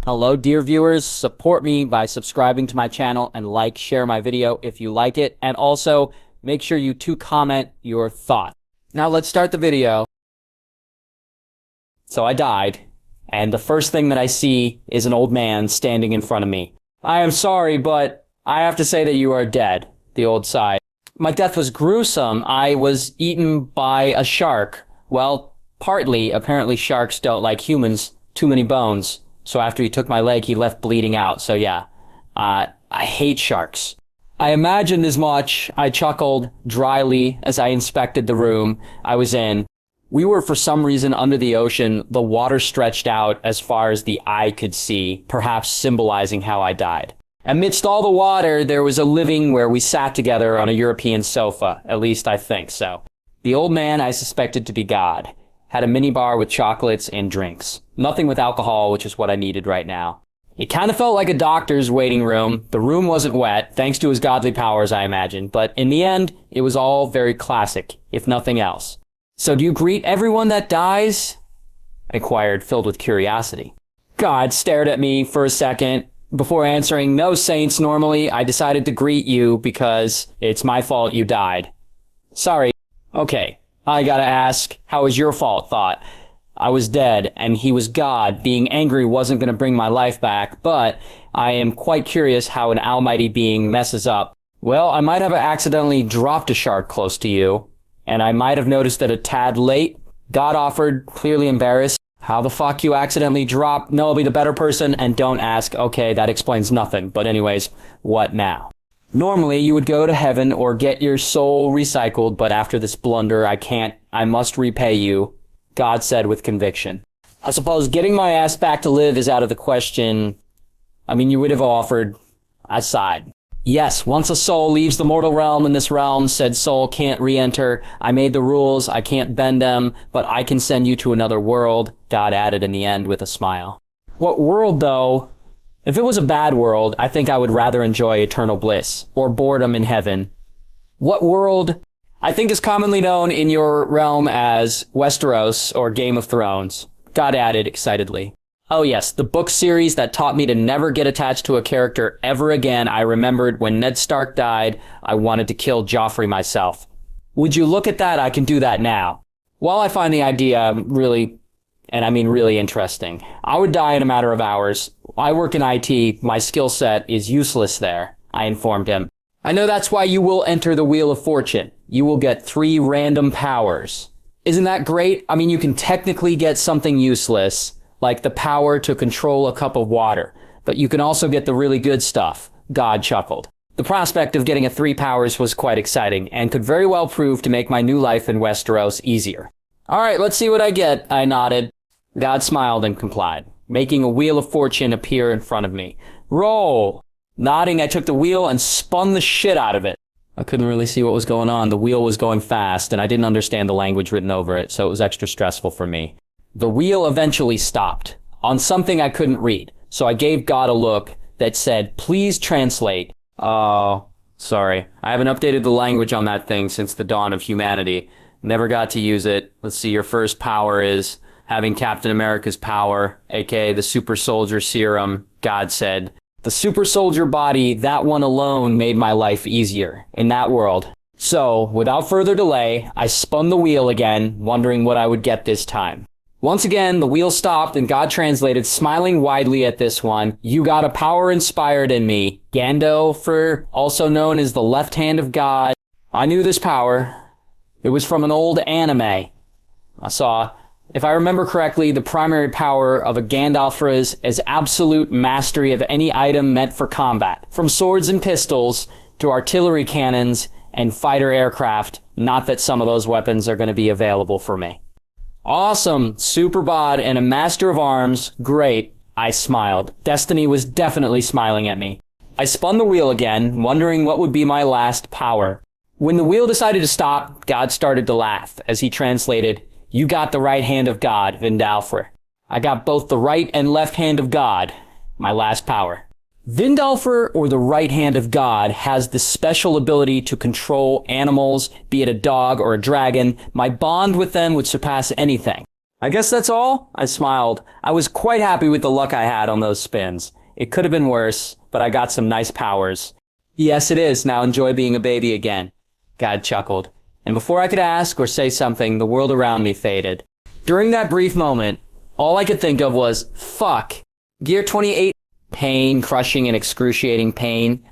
Hello, dear viewers. Support me by subscribing to my channel and share my video if you like it. And also, make sure you comment your thoughts. Now let's start the video. So I died, and the first thing that I see is an old man standing in front of me. I am sorry, but I have to say that you are dead, the old sighed. My death was gruesome. I was eaten by a shark. Well, partly. Apparently sharks don't like humans. Too many bones. So after he took my leg, he left bleeding out. So yeah, I hate sharks. I imagined as much. I chuckled dryly as I inspected the room I was in. We were, for some reason, under the ocean. The water stretched out as far as the eye could see, perhaps symbolizing how I died. Amidst all the water, there was a living where we sat together on a European sofa. At least I think so. The old man I suspected to be God had a minibar with chocolates and drinks. Nothing with alcohol, which is what I needed right now. It kind of felt like a doctor's waiting room. The room wasn't wet, thanks to his godly powers, I imagine. But in the end, it was all very classic, if nothing else. So do you greet everyone that dies? I inquired, filled with curiosity. God stared at me for a second. Before answering, no, Saints, normally I decided to greet you because it's my fault you died. Sorry. Okay, I gotta ask, how was your fault, thought? I was dead, and he was God. Being angry wasn't gonna bring my life back, but I am quite curious how an almighty being messes up. Well, I might have accidentally dropped a shark close to you, and I might have noticed it a tad late. God offered, clearly embarrassed. How the fuck you accidentally dropped? No, I'll be the better person, and don't ask. Okay, that explains nothing. But anyways, what now? Normally, you would go to heaven or get your soul recycled, but after this blunder, I can't. I must repay you, God said with conviction. I suppose getting my ass back to live is out of the question. I mean, you would have offered. I sighed. Yes, once a soul leaves the mortal realm in this realm, said soul can't re-enter. I made the rules, I can't bend them, but I can send you to another world, God added in the end with a smile. What world, though? If it was a bad world, I think I would rather enjoy eternal bliss, or boredom in heaven. What world? I think is commonly known in your realm as Westeros or Game of Thrones, God added excitedly. Oh yes, the book series that taught me to never get attached to a character ever again. I remembered when Ned Stark died, I wanted to kill Joffrey myself. Would you look at that? I can do that now. While I find the idea really, and I mean really interesting, I would die in a matter of hours. I work in IT, my skill set is useless there, I informed him. I know that's why you will enter the Wheel of Fortune. You will get 3 random powers. Isn't that great? I mean, you can technically get something useless, like the power to control a cup of water. But you can also get the really good stuff, God chuckled. The prospect of getting 3 powers was quite exciting, and could very well prove to make my new life in Westeros easier. Alright, let's see what I get, I nodded. God smiled and complied, making a Wheel of Fortune appear in front of me. Roll! Nodding, I took the wheel and spun the shit out of it. I couldn't really see what was going on. The wheel was going fast, and I didn't understand the language written over it, so it was extra stressful for me. The wheel eventually stopped, on something I couldn't read, so I gave God a look that said, please translate. Oh, sorry. I haven't updated the language on that thing since the dawn of humanity. Never got to use it. Let's see, your first power is having Captain America's power, aka the super soldier serum, God said. The super soldier body, that one alone made my life easier in that world. So, without further delay, I spun the wheel again, wondering what I would get this time. Once again, the wheel stopped and God translated, smiling widely at this one. You got a power inspired in me. Gandalf, also known as the left hand of God. I knew this power. It was from an old anime I saw. If I remember correctly, the primary power of a Gandalf is absolute mastery of any item meant for combat. From swords and pistols to artillery cannons and fighter aircraft. Not that some of those weapons are going to be available for me. Awesome, super bod and a master of arms, great, I smiled. Destiny was definitely smiling at me. I spun the wheel again, wondering what would be my last power. When the wheel decided to stop, God started to laugh as he translated, you got the right hand of God, Vindalfur. I got both the right and left hand of God, my last power. Vindalfur, or the right hand of God, has the special ability to control animals, be it a dog or a dragon. My bond with them would surpass anything. I guess that's all? I smiled. I was quite happy with the luck I had on those spins. It could have been worse, but I got some nice powers. Yes, it is. Now enjoy being a baby again. God chuckled. And before I could ask or say something, the world around me faded. During that brief moment, all I could think of was, fuck. Gear 28. Pain, crushing and excruciating pain.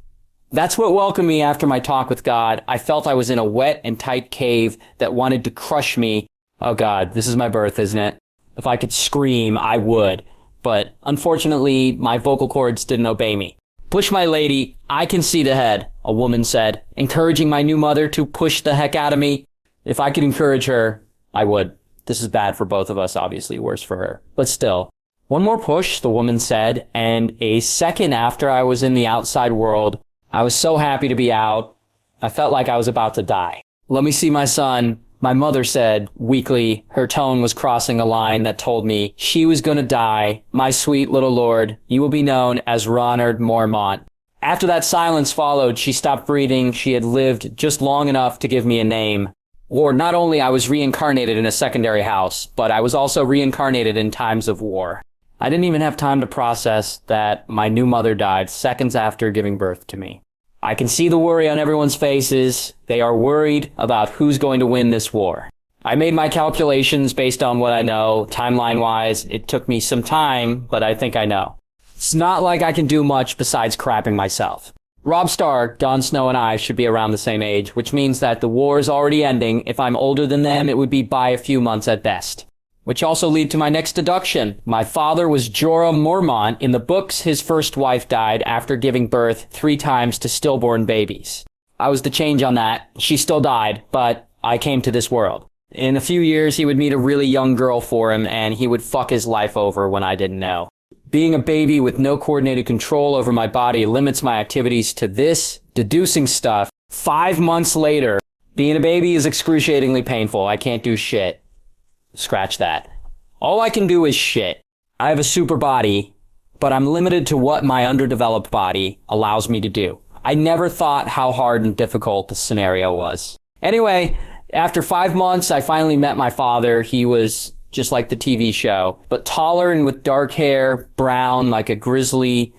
That's what welcomed me after my talk with God. I felt I was in a wet and tight cave that wanted to crush me. Oh God, this is my birth, isn't it? If I could scream, I would. But unfortunately, my vocal cords didn't obey me. Push my lady, I can see the head, a woman said, encouraging my new mother to push the heck out of me. If I could encourage her, I would. This is bad for both of us, obviously, worse for her. But still. One more push, the woman said, and a second after I was in the outside world, I was so happy to be out. I felt like I was about to die. Let me see my son, my mother said weakly. Her tone was crossing a line that told me she was gonna die. My sweet little lord, you will be known as Ronald Mormont. After that silence followed, she stopped breathing. She had lived just long enough to give me a name. Or not only I was reincarnated in a secondary house, but I was also reincarnated in times of war. I didn't even have time to process that my new mother died seconds after giving birth to me. I can see the worry on everyone's faces. They are worried about who's going to win this war. I made my calculations based on what I know. Timeline-wise, it took me some time, but I think I know. It's not like I can do much besides crapping myself. Robb Stark, Jon Snow, and I should be around the same age, which means that the war is already ending. If I'm older than them, it would be by a few months at best. Which also lead to my next deduction. My father was Jorah Mormont. In the books, his first wife died after giving birth 3 times to stillborn babies. I was the change on that. She still died, but I came to this world. In a few years, he would meet a really young girl for him, and he would fuck his life over when I didn't know. Being a baby with no coordinated control over my body limits my activities to this deducing stuff. 5 months later, being a baby is excruciatingly painful. I can't do shit. Scratch that. All I can do is shit. I have a super body, but I'm limited to what my underdeveloped body allows me to do. I never thought how hard and difficult the scenario was. Anyway, after 5 months, I finally met my father. He was just like the TV show, but taller and with dark hair, brown, like a grizzly.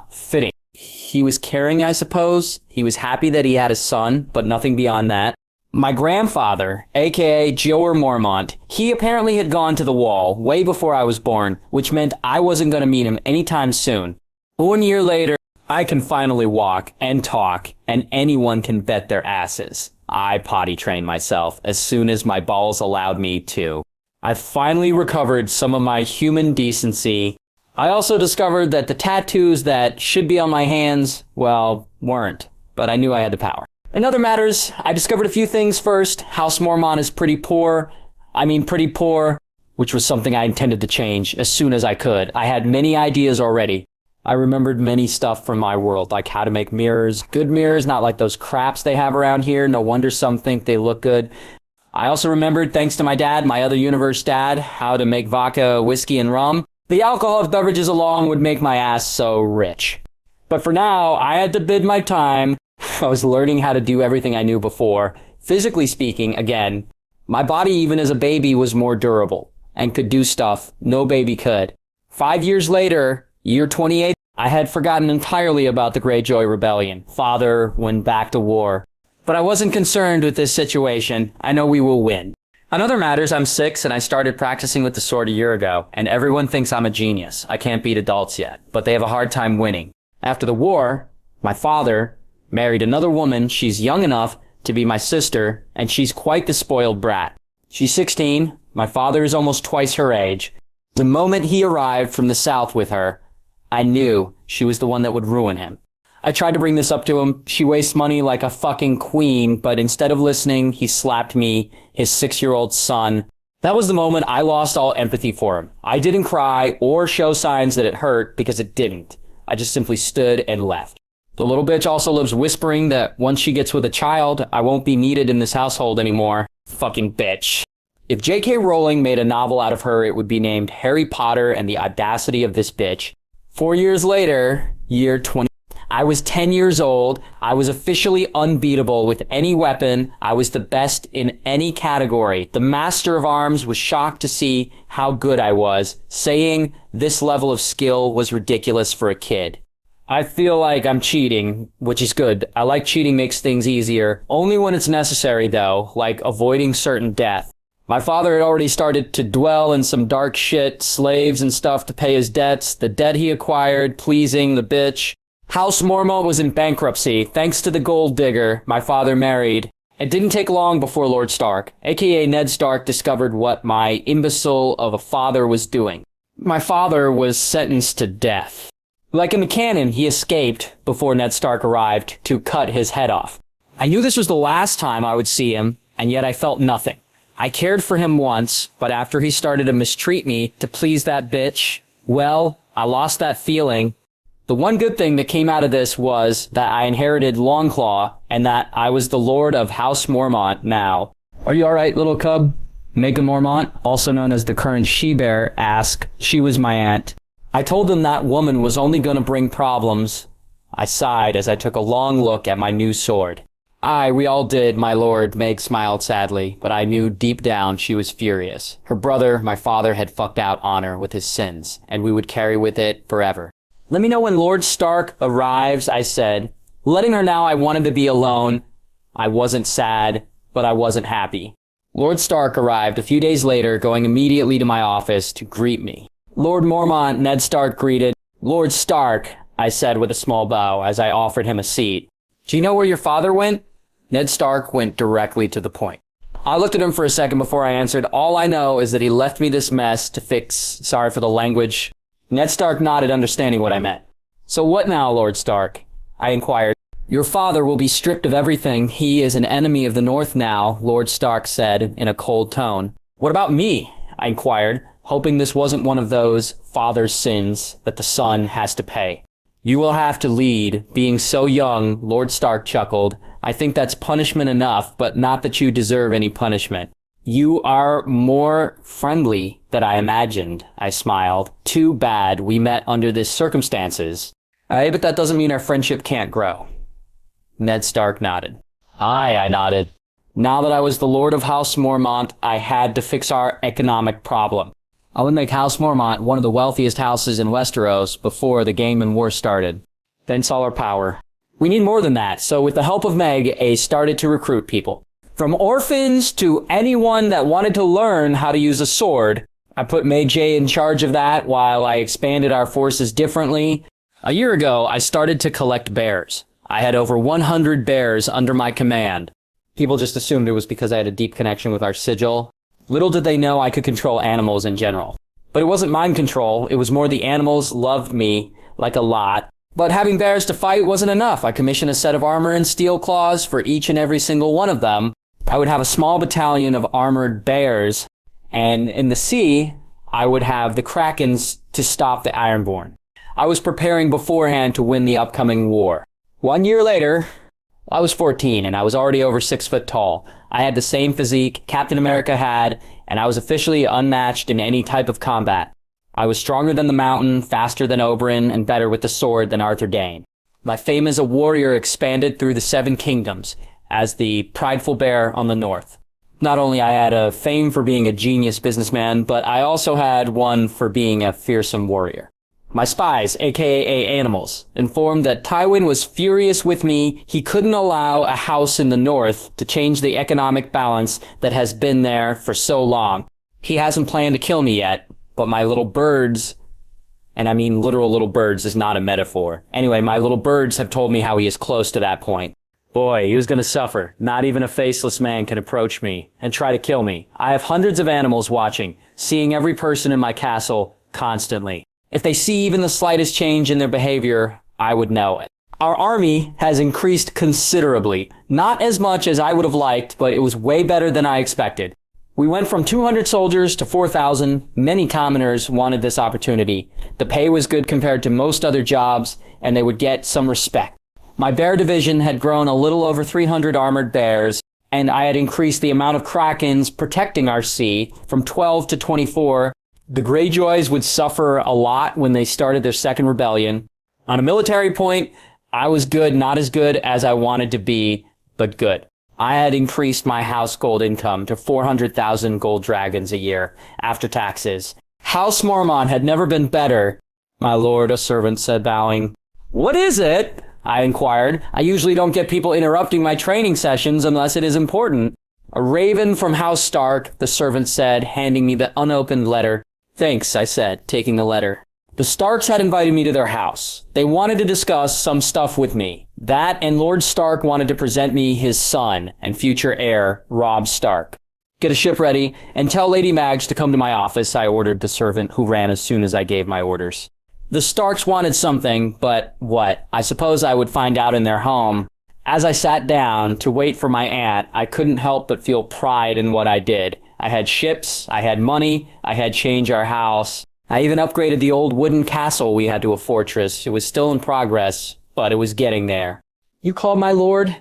Fitting. He was caring, I suppose. He was happy that he had a son, but nothing beyond that. My grandfather, aka Jorah Mormont, he apparently had gone to the wall way before I was born, which meant I wasn't going to meet him anytime soon. 1 year later, I can finally walk and talk, and anyone can bet their asses. I potty trained myself as soon as my balls allowed me to. I finally recovered some of my human decency. I also discovered that the tattoos that should be on my hands, well, weren't, but I knew I had the power. In other matters, I discovered a few things first. House Mormont is pretty poor, which was something I intended to change as soon as I could. I had many ideas already. I remembered many stuff from my world, like how to make mirrors, good mirrors, not like those craps they have around here. No wonder some think they look good. I also remembered, thanks to my dad, my other universe dad, how to make vodka, whiskey, and rum. The alcoholic beverages alone would make my ass so rich. But for now, I had to bid my time. I was learning how to do everything I knew before. Physically speaking, again, my body even as a baby was more durable and could do stuff no baby could. 5 years later, year 28, I had forgotten entirely about the Greyjoy Rebellion. Father went back to war. But I wasn't concerned with this situation. I know we will win. On other matters, I'm 6 and I started practicing with the sword a year ago, and everyone thinks I'm a genius. I can't beat adults yet, but they have a hard time winning. After the war, my father married another woman. She's young enough to be my sister, and she's quite the spoiled brat. She's 16. My father is almost twice her age. The moment he arrived from the south with her, I knew she was the one that would ruin him. I tried to bring this up to him. She wastes money like a fucking queen, but instead of listening, he slapped me, his 6-year-old son. That was the moment I lost all empathy for him. I didn't cry or show signs that it hurt because it didn't. I just simply stood and left. The little bitch also lives whispering that once she gets with a child, I won't be needed in this household anymore. Fucking bitch. If J.K. Rowling made a novel out of her, it would be named Harry Potter and the Audacity of This Bitch. 4 years later, year 20, I was 10 years old. I was officially unbeatable with any weapon. I was the best in any category. The Master of Arms was shocked to see how good I was, saying this level of skill was ridiculous for a kid. I feel like I'm cheating, which is good. I like cheating makes things easier. Only when it's necessary, though, like avoiding certain death. My father had already started to dwell in some dark shit, slaves and stuff to pay his debts, the debt he acquired, pleasing the bitch. House Mormont was in bankruptcy. Thanks to the gold digger, my father married. It didn't take long before Lord Stark, aka Ned Stark, discovered what my imbecile of a father was doing. My father was sentenced to death. Like in the canon, he escaped before Ned Stark arrived to cut his head off. I knew this was the last time I would see him, and yet I felt nothing. I cared for him once, but after he started to mistreat me to please that bitch, well, I lost that feeling. The one good thing that came out of this was that I inherited Longclaw and that I was the Lord of House Mormont now. Are you alright, little cub? Megan Mormont, also known as the current she-bear, asked. She was my aunt. I told them that woman was only going to bring problems. I sighed as I took a long look at my new sword. Aye, we all did, my lord, Meg smiled sadly, but I knew deep down she was furious. Her brother, my father, had fucked out honor with his sins, and we would carry with it forever. Let me know when Lord Stark arrives, I said. Letting her know I wanted to be alone. I wasn't sad, but I wasn't happy. Lord Stark arrived a few days later, going immediately to my office to greet me. Lord Mormont, Ned Stark greeted. Lord Stark, I said with a small bow as I offered him a seat. Do you know where your father went? Ned Stark went directly to the point. I looked at him for a second before I answered. All I know is that he left me this mess to fix. Sorry for the language. Ned Stark nodded, understanding what I meant. So what now, Lord Stark? I inquired. Your father will be stripped of everything. He is an enemy of the North now, Lord Stark said in a cold tone. What about me? I inquired, hoping this wasn't one of those father's sins that the son has to pay. You will have to lead. Being so young, Lord Stark chuckled. I think that's punishment enough, but not that you deserve any punishment. You are more friendly than I imagined, I smiled. Too bad we met under these circumstances. But that doesn't mean our friendship can't grow. Ned Stark nodded. Aye, I nodded. Now that I was the Lord of House Mormont, I had to fix our economic problem. I would make House Mormont one of the wealthiest houses in Westeros before the game and war started. Then saw our power. We need more than that, so with the help of Meg, I started to recruit people. From orphans to anyone that wanted to learn how to use a sword. I put May J in charge of that while I expanded our forces differently. A year ago, I started to collect bears. I had over 100 bears under my command. People just assumed it was because I had a deep connection with our sigil. Little did they know I could control animals in general. But it wasn't mind control, it was more the animals loved me, like a lot. But having bears to fight wasn't enough. I commissioned a set of armor and steel claws for each and every single one of them. I would have a small battalion of armored bears, and in the sea, I would have the Krakens to stop the Ironborn. I was preparing beforehand to win the upcoming war. 1 year later, I was 14 and I was already over 6 foot tall. I had the same physique Captain America had, and I was officially unmatched in any type of combat. I was stronger than the Mountain, faster than Oberyn, and better with the sword than Arthur Dayne. My fame as a warrior expanded through the 7 kingdoms as the prideful bear on the north. Not only I had a fame for being a genius businessman, but I also had one for being a fearsome warrior. My spies, aka animals, informed that Tywin was furious with me. He couldn't allow a house in the north to change the economic balance that has been there for so long. He hasn't planned to kill me yet, but my little birds, and I mean literal little birds is not a metaphor. Anyway, my little birds have told me how he is close to that point. Boy, he was gonna suffer. Not even a faceless man can approach me and try to kill me. I have hundreds of animals watching, seeing every person in my castle constantly. If they see even the slightest change in their behavior, I would know it. Our army has increased considerably. Not as much as I would have liked, but it was way better than I expected. We went from 200 soldiers to 4,000. Many commoners wanted this opportunity. The pay was good compared to most other jobs, and they would get some respect. My bear division had grown a little over 300 armored bears, and I had increased the amount of Krakens protecting our sea from 12 to 24. The Greyjoys would suffer a lot when they started their second rebellion. On a military point, I was good, not as good as I wanted to be, but good. I had increased my house gold income to 400,000 gold dragons a year, after taxes. House Mormont had never been better. My lord, a servant said, bowing. What is it? I inquired. I usually don't get people interrupting my training sessions unless it is important. A raven from House Stark, the servant said, handing me the unopened letter. Thanks, I said, taking the letter. The Starks had invited me to their house. They wanted to discuss some stuff with me. That and Lord Stark wanted to present me his son and future heir, Robb Stark. Get a ship ready and tell Lady Madge to come to my office, I ordered the servant, who ran as soon as I gave my orders. The Starks wanted something, but what? I suppose I would find out in their home. As I sat down to wait for my aunt, I couldn't help but feel pride in what I did. I had ships, I had money, I had changed our house. I even upgraded the old wooden castle we had to a fortress. It was still in progress, but it was getting there. You called, my lord?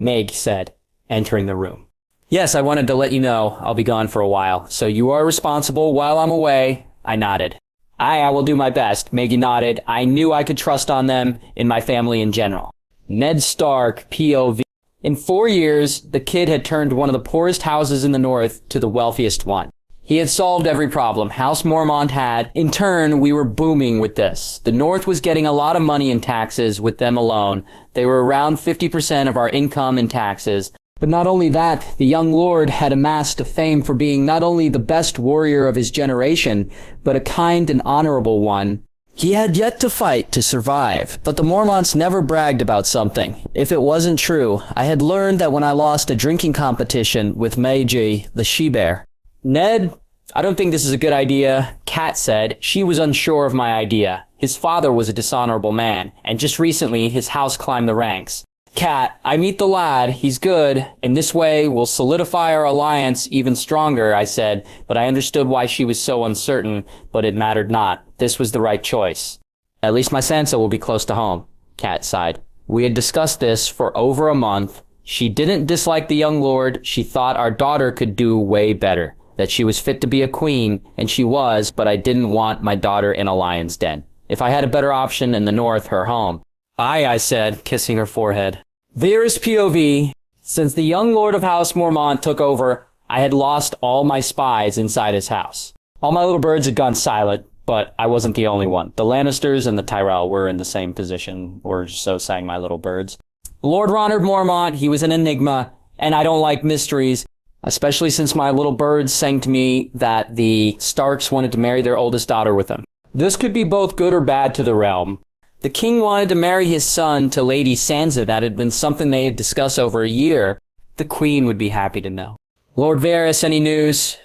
Meg said, entering the room. Yes, I wanted to let you know I'll be gone for a while, so you are responsible while I'm away. I nodded. I will do my best, Maggie nodded. I knew I could trust on them in my family in general. Ned Stark, POV. In 4 years, the kid had turned one of the poorest houses in the north to the wealthiest one. He had solved every problem House Mormont had. In turn, we were booming with this. The north was getting a lot of money in taxes with them alone. They were around 50% of our income in taxes. But not only that, the young lord had amassed a fame for being not only the best warrior of his generation, but a kind and honorable one. He had yet to fight to survive, but the Mormonts never bragged about something. If it wasn't true, I had learned that when I lost a drinking competition with Meiji, the she-bear. Ned, I don't think this is a good idea, Kat said. She was unsure of my idea. His father was a dishonorable man, and just recently his house climbed the ranks. Kat, I meet the lad, he's good. In this way, we'll solidify our alliance even stronger, I said, but I understood why she was so uncertain, but it mattered not. This was the right choice. At least my Sansa will be close to home, Kat sighed. We had discussed this for over a month. She didn't dislike the young lord. She thought our daughter could do way better, that she was fit to be a queen, and she was, but I didn't want my daughter in a lion's den. If I had a better option in the north, her home. Aye, I said, kissing her forehead. There is POV. Since the young lord of House Mormont took over, I had lost all my spies inside his house. All my little birds had gone silent, but I wasn't the only one. The Lannisters and the Tyrell were in the same position, or so sang my little birds. Lord Ronald Mormont, he was an enigma, and I don't like mysteries, especially since my little birds sang to me that the Starks wanted to marry their oldest daughter with him. This could be both good or bad to the realm. The king wanted to marry his son to Lady Sansa. That had been something they had discussed over a year. The queen would be happy to know. Lord Varys, any news?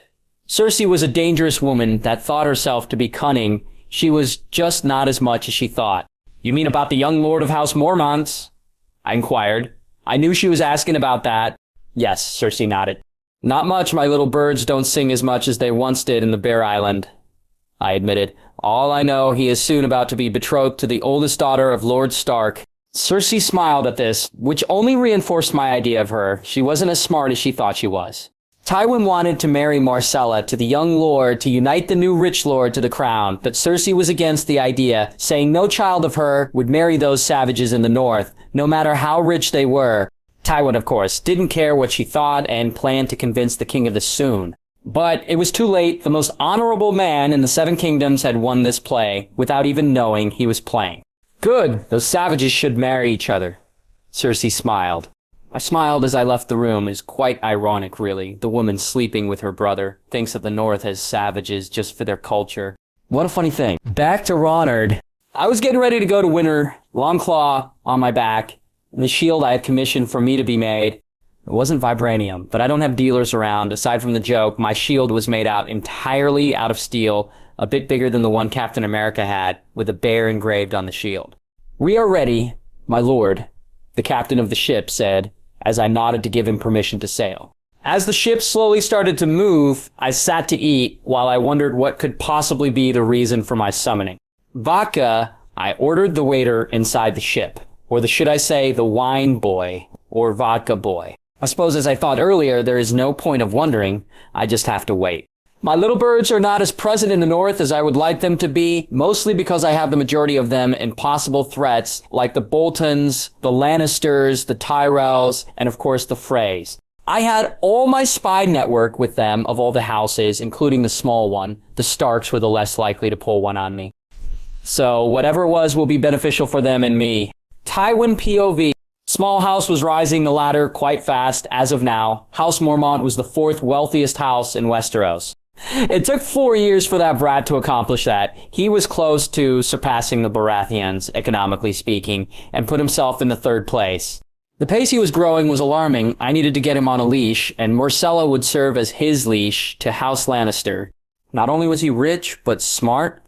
Cersei was a dangerous woman that thought herself to be cunning. She was just not as much as she thought. You mean about the young lord of House Mormont? I inquired. I knew she was asking about that. Yes, Cersei nodded. Not much, my little birds don't sing as much as they once did in the Bear Island, I admitted. All I know, he is soon about to be betrothed to the oldest daughter of Lord Stark. Cersei smiled at this, which only reinforced my idea of her. She wasn't as smart as she thought she was. Tywin wanted to marry Marcella to the young lord to unite the new rich lord to the crown, but Cersei was against the idea, saying no child of her would marry those savages in the north, no matter how rich they were. Tywin, of course, didn't care what she thought and planned to convince the king of this soon. But it was too late. The most honorable man in the Seven Kingdoms had won this play, without even knowing he was playing. Good, those savages should marry each other. Cersei smiled. I smiled as I left the room. It's quite ironic, really. The woman sleeping with her brother thinks of the North as savages just for their culture. What a funny thing. Back to Ronard. I was getting ready to go to Winter, Longclaw on my back, and the shield I had commissioned for me to be made. It wasn't vibranium, but I don't have dealers around. Aside from the joke, my shield was made entirely out of steel, a bit bigger than the one Captain America had, with a bear engraved on the shield. We are ready, my lord, the captain of the ship said, as I nodded to give him permission to sail. As the ship slowly started to move, I sat to eat while I wondered what could possibly be the reason for my summoning. Vodka, I ordered the waiter inside the ship, or should I say the wine boy, or vodka boy. I suppose, as I thought earlier, there is no point of wondering. I just have to wait. My little birds are not as present in the north as I would like them to be, mostly because I have the majority of them in possible threats like the Boltons, the Lannisters, the Tyrells, and of course the Freys. I had all my spy network with them of all the houses, including the small one. The Starks were the less likely to pull one on me. So whatever it was will be beneficial for them and me. Tywin POV. Small house was rising the ladder quite fast as of now. House Mormont was the fourth wealthiest house in Westeros. It took 4 years for that brat to accomplish that. He was close to surpassing the Baratheons, economically speaking, and put himself in the third place. The pace he was growing was alarming. I needed to get him on a leash, and Myrcella would serve as his leash to House Lannister. Not only was he rich, but smart,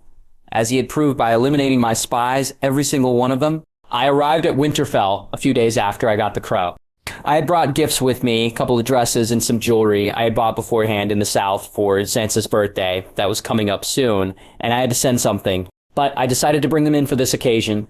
as he had proved by eliminating my spies, every single one of them. I arrived at Winterfell a few days after I got the crow. I had brought gifts with me, a couple of dresses and some jewelry I had bought beforehand in the south for Sansa's birthday that was coming up soon, and I had to send something. But I decided to bring them in for this occasion.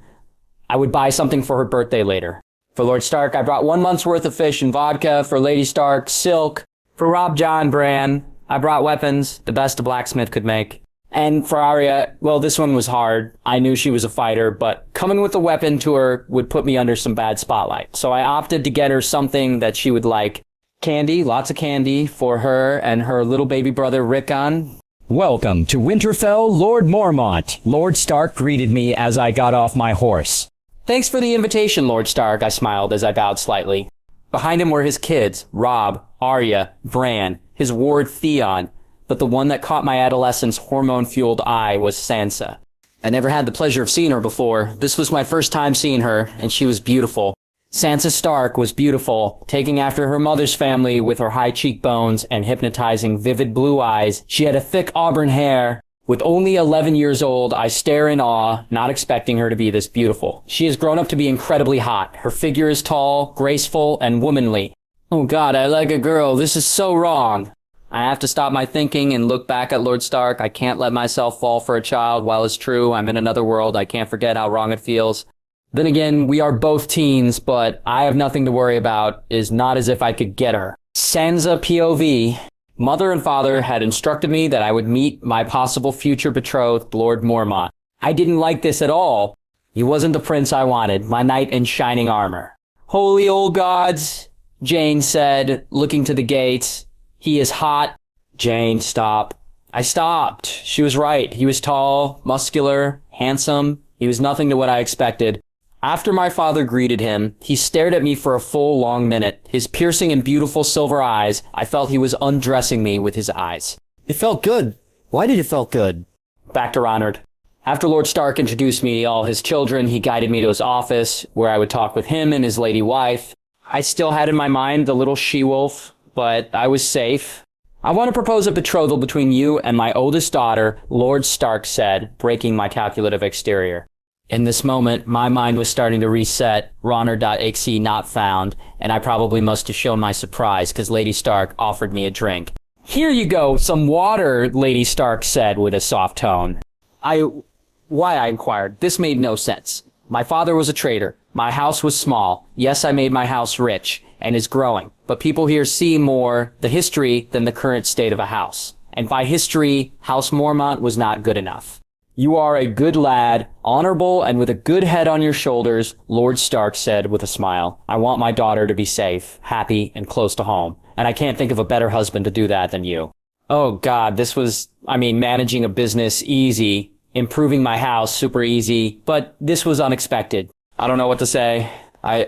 I would buy something for her birthday later. For Lord Stark, I brought 1 month's worth of fish and vodka. For Lady Stark, silk. For Rob John Bran, I brought weapons, the best a blacksmith could make. And for Arya, well, this one was hard. I knew she was a fighter, but coming with a weapon to her would put me under some bad spotlight. So I opted to get her something that she would like. Candy, lots of candy for her and her little baby brother Rickon. Welcome to Winterfell, Lord Mormont. Lord Stark greeted me as I got off my horse. Thanks for the invitation, Lord Stark, I smiled as I bowed slightly. Behind him were his kids, Robb, Arya, Bran, his ward Theon. But the one that caught my adolescent's hormone-fueled eye was Sansa. I never had the pleasure of seeing her before. This was my first time seeing her, and she was beautiful. Sansa Stark was beautiful, taking after her mother's family with her high cheekbones and hypnotizing vivid blue eyes. She had a thick auburn hair. With only 11 years old, I stare in awe, not expecting her to be this beautiful. She has grown up to be incredibly hot. Her figure is tall, graceful, and womanly. Oh God, I like a girl. This is so wrong. I have to stop my thinking and look back at Lord Stark. I can't let myself fall for a child. While it's true, I'm in another world. I can't forget how wrong it feels. Then again, we are both teens, but I have nothing to worry about. Is not as if I could get her. Sansa POV. Mother and father had instructed me that I would meet my possible future betrothed, Lord Mormont. I didn't like this at all. He wasn't the prince I wanted, my knight in shining armor. Holy old gods, Jane said, looking to the gates. He is hot. Jane, stop. I stopped. She was right. He was tall, muscular, handsome. He was nothing to what I expected. After my father greeted him, he stared at me for a full long minute. His piercing and beautiful silver eyes, I felt he was undressing me with his eyes. It felt good. Why did it felt good? Back to Ronard. After Lord Stark introduced me to all his children, he guided me to his office, where I would talk with him and his lady wife. I still had in my mind the little she-wolf, but I was safe. I want to propose a betrothal between you and my oldest daughter, Lord Stark said, breaking my calculative exterior. In this moment, my mind was starting to reset, Ronner.exe not found, and I probably must have shown my surprise because Lady Stark offered me a drink. Here you go, some water, Lady Stark said with a soft tone. Why, I inquired. This made no sense. My father was a traitor. My house was small. Yes, I made my house rich, and is growing. But people here see more the history than the current state of a house. And by history, House Mormont was not good enough. You are a good lad, honorable and with a good head on your shoulders, Lord Stark said with a smile. I want my daughter to be safe, happy, and close to home. And I can't think of a better husband to do that than you. Oh God, this was, managing a business easy, improving my house super easy, but this was unexpected. I don't know what to say. I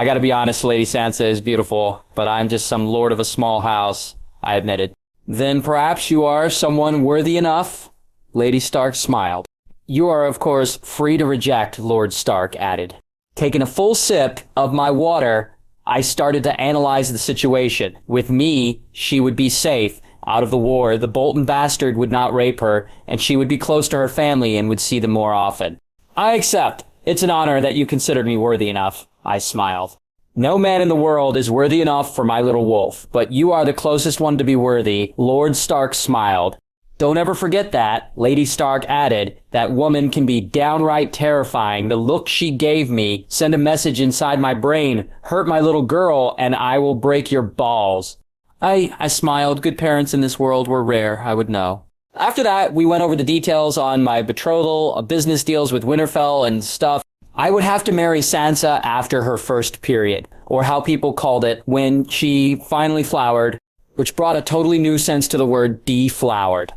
gotta be honest, Lady Sansa is beautiful, but I'm just some lord of a small house, I admitted. Then perhaps you are someone worthy enough? Lady Stark smiled. You are, of course, free to reject, Lord Stark added. Taking a full sip of my water, I started to analyze the situation. With me, she would be safe. Out of the war, the Bolton bastard would not rape her, and she would be close to her family and would see them more often. I accept. It's an honor that you considered me worthy enough. I smiled. No man in the world is worthy enough for my little wolf, but you are the closest one to be worthy. Lord Stark smiled. Don't ever forget that, Lady Stark added. That woman can be downright terrifying. The look she gave me sent a message inside my brain. Hurt my little girl, and I will break your balls. I smiled. Good parents in this world were rare, I would know. After that, we went over the details on my betrothal, business deals with Winterfell and stuff. I would have to marry Sansa after her first period, or how people called it, when she finally flowered, which brought a totally new sense to the word deflowered.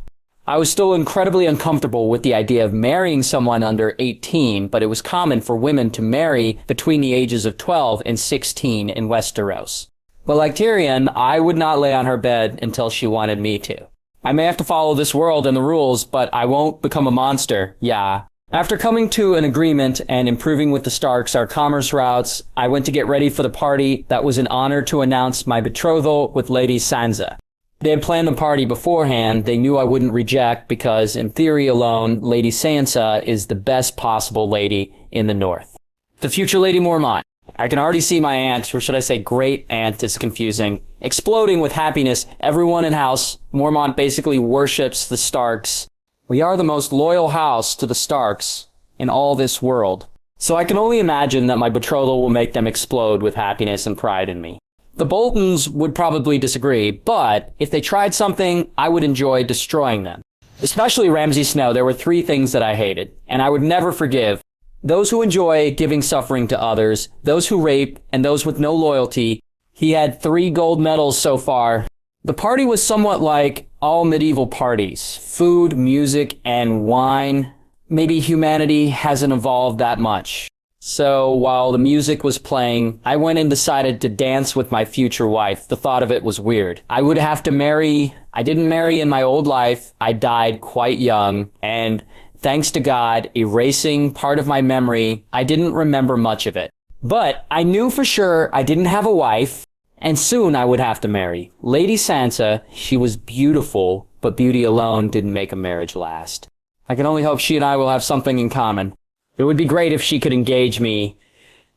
I was still incredibly uncomfortable with the idea of marrying someone under 18, but it was common for women to marry between the ages of 12 and 16 in Westeros. But like Tyrion, I would not lay on her bed until she wanted me to. I may have to follow this world and the rules, but I won't become a monster, yeah. After coming to an agreement and improving with the Starks our commerce routes, I went to get ready for the party that was an honor to announce my betrothal with Lady Sansa. They had planned a party beforehand. They knew I wouldn't reject because, in theory alone, Lady Sansa is the best possible lady in the North. The future Lady Mormont. I can already see my aunt, or should I say great aunt, is confusing, exploding with happiness. Everyone in house, Mormont basically worships the Starks. We are the most loyal house to the Starks in all this world. So I can only imagine that my betrothal will make them explode with happiness and pride in me. The Boltons would probably disagree, but if they tried something, I would enjoy destroying them. Especially Ramsay Snow, there were 3 things that I hated, and I would never forgive. Those who enjoy giving suffering to others, those who rape, and those with no loyalty. He had 3 gold medals so far. The party was somewhat like all medieval parties. Food, music, and wine. Maybe humanity hasn't evolved that much. So while the music was playing, I went and decided to dance with my future wife. The thought of it was weird. I would have to marry. I didn't marry in my old life. I died quite young, and thanks to God, erasing part of my memory, I didn't remember much of it. But I knew for sure I didn't have a wife, and soon I would have to marry. Lady Sansa, she was beautiful, but beauty alone didn't make a marriage last. I can only hope she and I will have something in common. It would be great if she could engage me,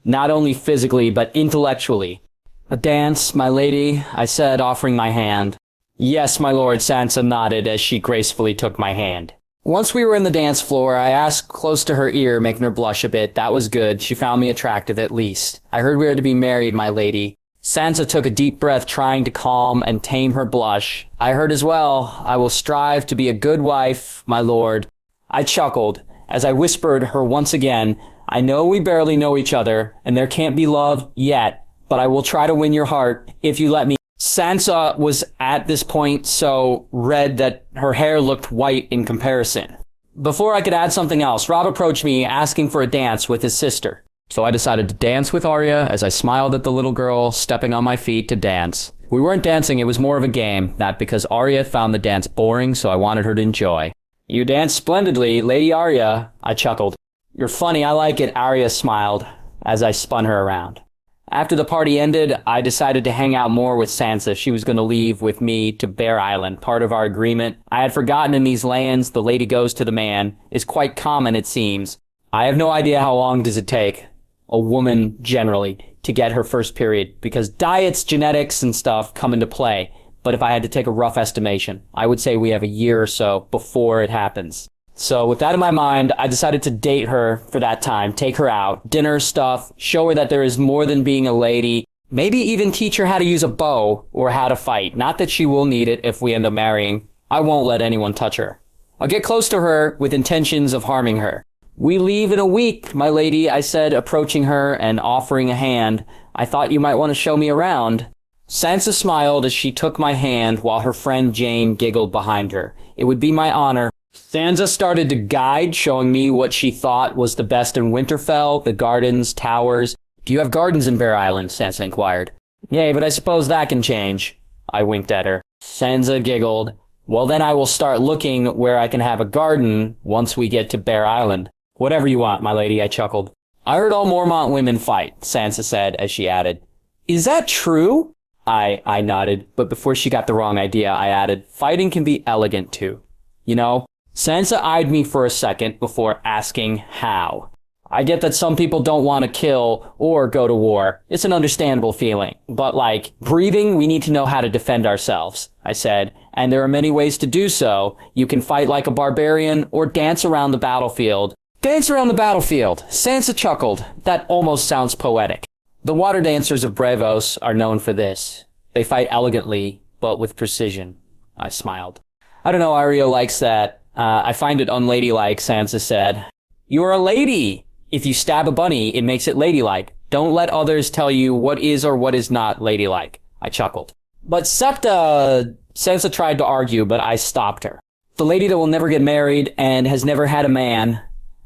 not only physically, but intellectually. A dance, my lady, I said, offering my hand. Yes, my lord, Sansa nodded as she gracefully took my hand. Once we were in the dance floor, I asked close to her ear, making her blush a bit. That was good. She found me attractive, at least. I heard we were to be married, my lady. Sansa took a deep breath, trying to calm and tame her blush. I heard as well. I will strive to be a good wife, my lord. I chuckled as I whispered her once again, I know we barely know each other, and there can't be love yet, but I will try to win your heart if you let me. Sansa was at this point so red that her hair looked white in comparison. Before I could add something else, Rob approached me asking for a dance with his sister. So I decided to dance with Arya as I smiled at the little girl stepping on my feet to dance. We weren't dancing, it was more of a game, not because Arya found the dance boring, so I wanted her to enjoy. You danced splendidly, Lady Arya, I chuckled. You're funny, I like it, Arya smiled as I spun her around. After the party ended, I decided to hang out more with Sansa. She was going to leave with me to Bear Island, part of our agreement. I had forgotten in these lands, the lady goes to the man, is quite common it seems. I have no idea how long does it take, a woman generally, to get her first period, because diets, genetics, and stuff come into play. But if I had to take a rough estimation, I would say we have a year or so before it happens. So with that in my mind, I decided to date her for that time, take her out, dinner stuff, show her that there is more than being a lady, maybe even teach her how to use a bow or how to fight. Not that she will need it if we end up marrying. I won't let anyone touch her. I'll get close to her with intentions of harming her. We leave in a week, my lady, I said, approaching her and offering a hand. I thought you might want to show me around. Sansa smiled as she took my hand while her friend Jane giggled behind her. It would be my honor. Sansa started to guide, showing me what she thought was the best in Winterfell, the gardens, towers. Do you have gardens in Bear Island? Sansa inquired. Yay, but I suppose that can change. I winked at her. Sansa giggled. Well, then I will start looking where I can have a garden once we get to Bear Island. Whatever you want, my lady, I chuckled. I heard all Mormont women fight, Sansa said as she added. Is that true? I nodded, but before she got the wrong idea, I added, fighting can be elegant too. You know? Sansa eyed me for a second before asking how. I get that some people don't want to kill or go to war. It's an understandable feeling. But like, breathing, we need to know how to defend ourselves, I said. And there are many ways to do so. You can fight like a barbarian or dance around the battlefield. Dance around the battlefield. Sansa chuckled. That almost sounds poetic. The water dancers of Braavos are known for this. They fight elegantly, but with precision. I smiled. I don't know, Arya likes that. I find it unladylike, Sansa said. You're a lady! If you stab a bunny, it makes it ladylike. Don't let others tell you what is or what is not ladylike. I chuckled. But Septa... Sansa tried to argue, but I stopped her. The lady that will never get married and has never had a man.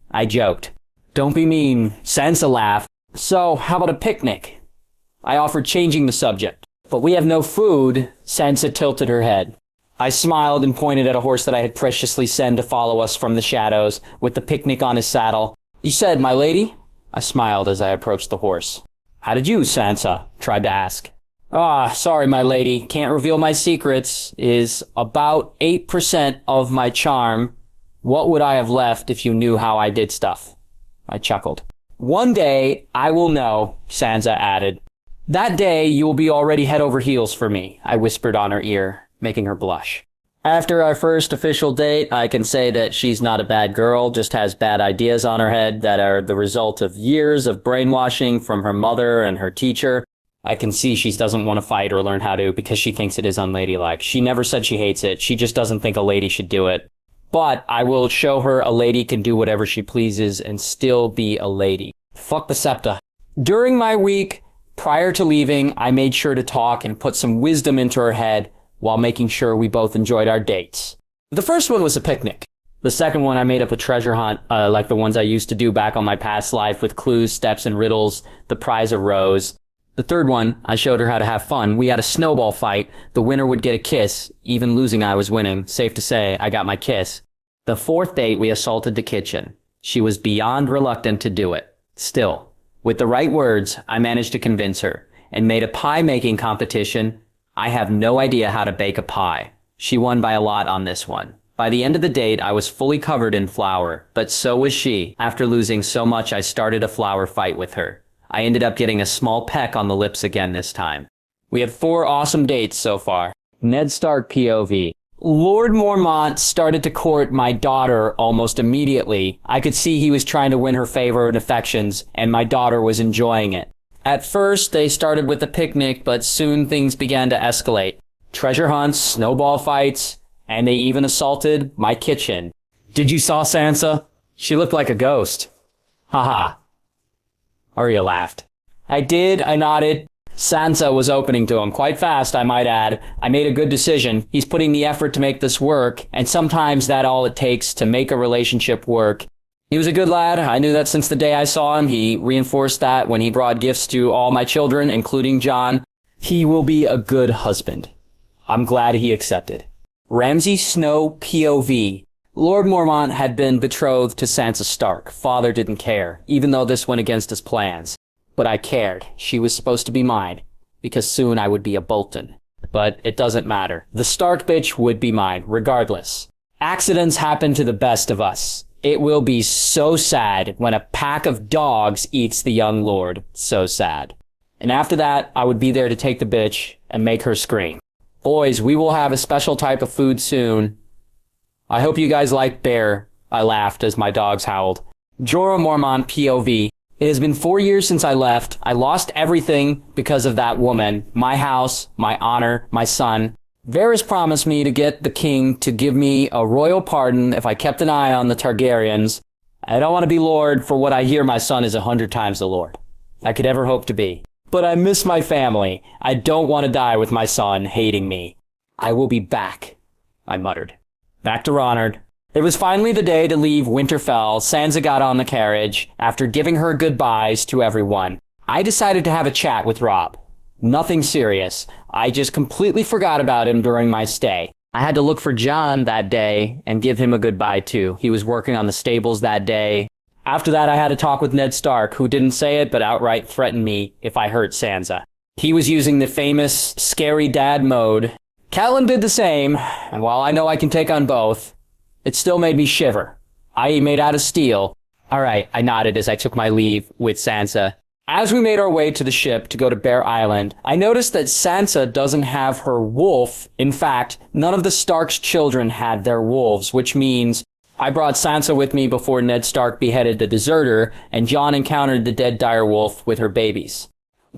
I joked. Don't be mean. Sansa laughed. So, how about a picnic? I offered changing the subject. But we have no food. Sansa tilted her head. I smiled and pointed at a horse that I had preciously sent to follow us from the shadows, with the picnic on his saddle. You said, my lady? I smiled as I approached the horse. How did you, Sansa? Tried to ask. Sorry, my lady. Can't reveal my secrets. Is about 8% of my charm. What would I have left if you knew how I did stuff? I chuckled. One day, I will know, Sansa added. That day, you will be already head over heels for me, I whispered on her ear, making her blush. After our first official date, I can say that she's not a bad girl, just has bad ideas on her head that are the result of years of brainwashing from her mother and her teacher. I can see she doesn't want to fight or learn how to because she thinks it is unladylike. She never said she hates it. She just doesn't think a lady should do it. But I will show her a lady can do whatever she pleases and still be a lady. Fuck the Septa. During my week, prior to leaving, I made sure to talk and put some wisdom into her head while making sure we both enjoyed our dates. The first one was a picnic. The second one, I made up a treasure hunt, like the ones I used to do back on my past life with clues, steps, and riddles, the prize a rose. The third one, I showed her how to have fun. We had a snowball fight. The winner would get a kiss. Even losing, I was winning. Safe to say, I got my kiss. The fourth date, we assaulted the kitchen. She was beyond reluctant to do it. Still, with the right words, I managed to convince her, and made a pie-making competition. I have no idea how to bake a pie. She won by a lot on this one. By the end of the date, I was fully covered in flour, but so was she. After losing so much, I started a flour fight with her. I ended up getting a small peck on the lips again this time. We had 4 awesome dates so far. Ned Stark POV. Lord Mormont started to court my daughter almost immediately. I could see he was trying to win her favor and affections, and my daughter was enjoying it. At first, they started with a picnic, but soon things began to escalate. Treasure hunts, snowball fights, and they even assaulted my kitchen. Did you saw Sansa? She looked like a ghost. Haha. Arya laughed. I did, I nodded. Sansa was opening to him, quite fast, I might add. I made a good decision. He's putting the effort to make this work, and sometimes that's all it takes to make a relationship work. He was a good lad. I knew that since the day I saw him. He reinforced that when he brought gifts to all my children, including Jon. He will be a good husband. I'm glad he accepted. Ramsay Snow POV. Lord Mormont had been betrothed to Sansa Stark. Father didn't care, even though this went against his plans. But I cared. She was supposed to be mine, because soon I would be a Bolton. But it doesn't matter. The Stark bitch would be mine, regardless. Accidents happen to the best of us. It will be so sad when a pack of dogs eats the young lord. So sad. And after that, I would be there to take the bitch and make her scream. Boys, we will have a special type of food soon. I hope you guys like bear. I laughed as my dogs howled. Jorah Mormont POV. It has been 4 years since I left. I lost everything because of that woman. My house, my honor, my son. Varys promised me to get the king to give me a royal pardon if I kept an eye on the Targaryens. I don't want to be lord for what I hear my son is 100 times the lord I could ever hope to be. But I miss my family. I don't want to die with my son hating me. I will be back, I muttered. Back to Ronard. It was finally the day to leave Winterfell. Sansa got on the carriage. After giving her goodbyes to everyone, I decided to have a chat with Robb. Nothing serious. I just completely forgot about him during my stay. I had to look for Jon that day and give him a goodbye too. He was working on the stables that day. After that, I had a talk with Ned Stark, who didn't say it but outright threatened me if I hurt Sansa. He was using the famous scary dad mode. Catelyn did the same, and while I know I can take on both, it still made me shiver. I.e. made out of steel. Alright, I nodded as I took my leave with Sansa. As we made our way to the ship to go to Bear Island, I noticed that Sansa doesn't have her wolf. In fact, none of the Stark's children had their wolves, which means I brought Sansa with me before Ned Stark beheaded the deserter, and Jon encountered the dead direwolf with her babies.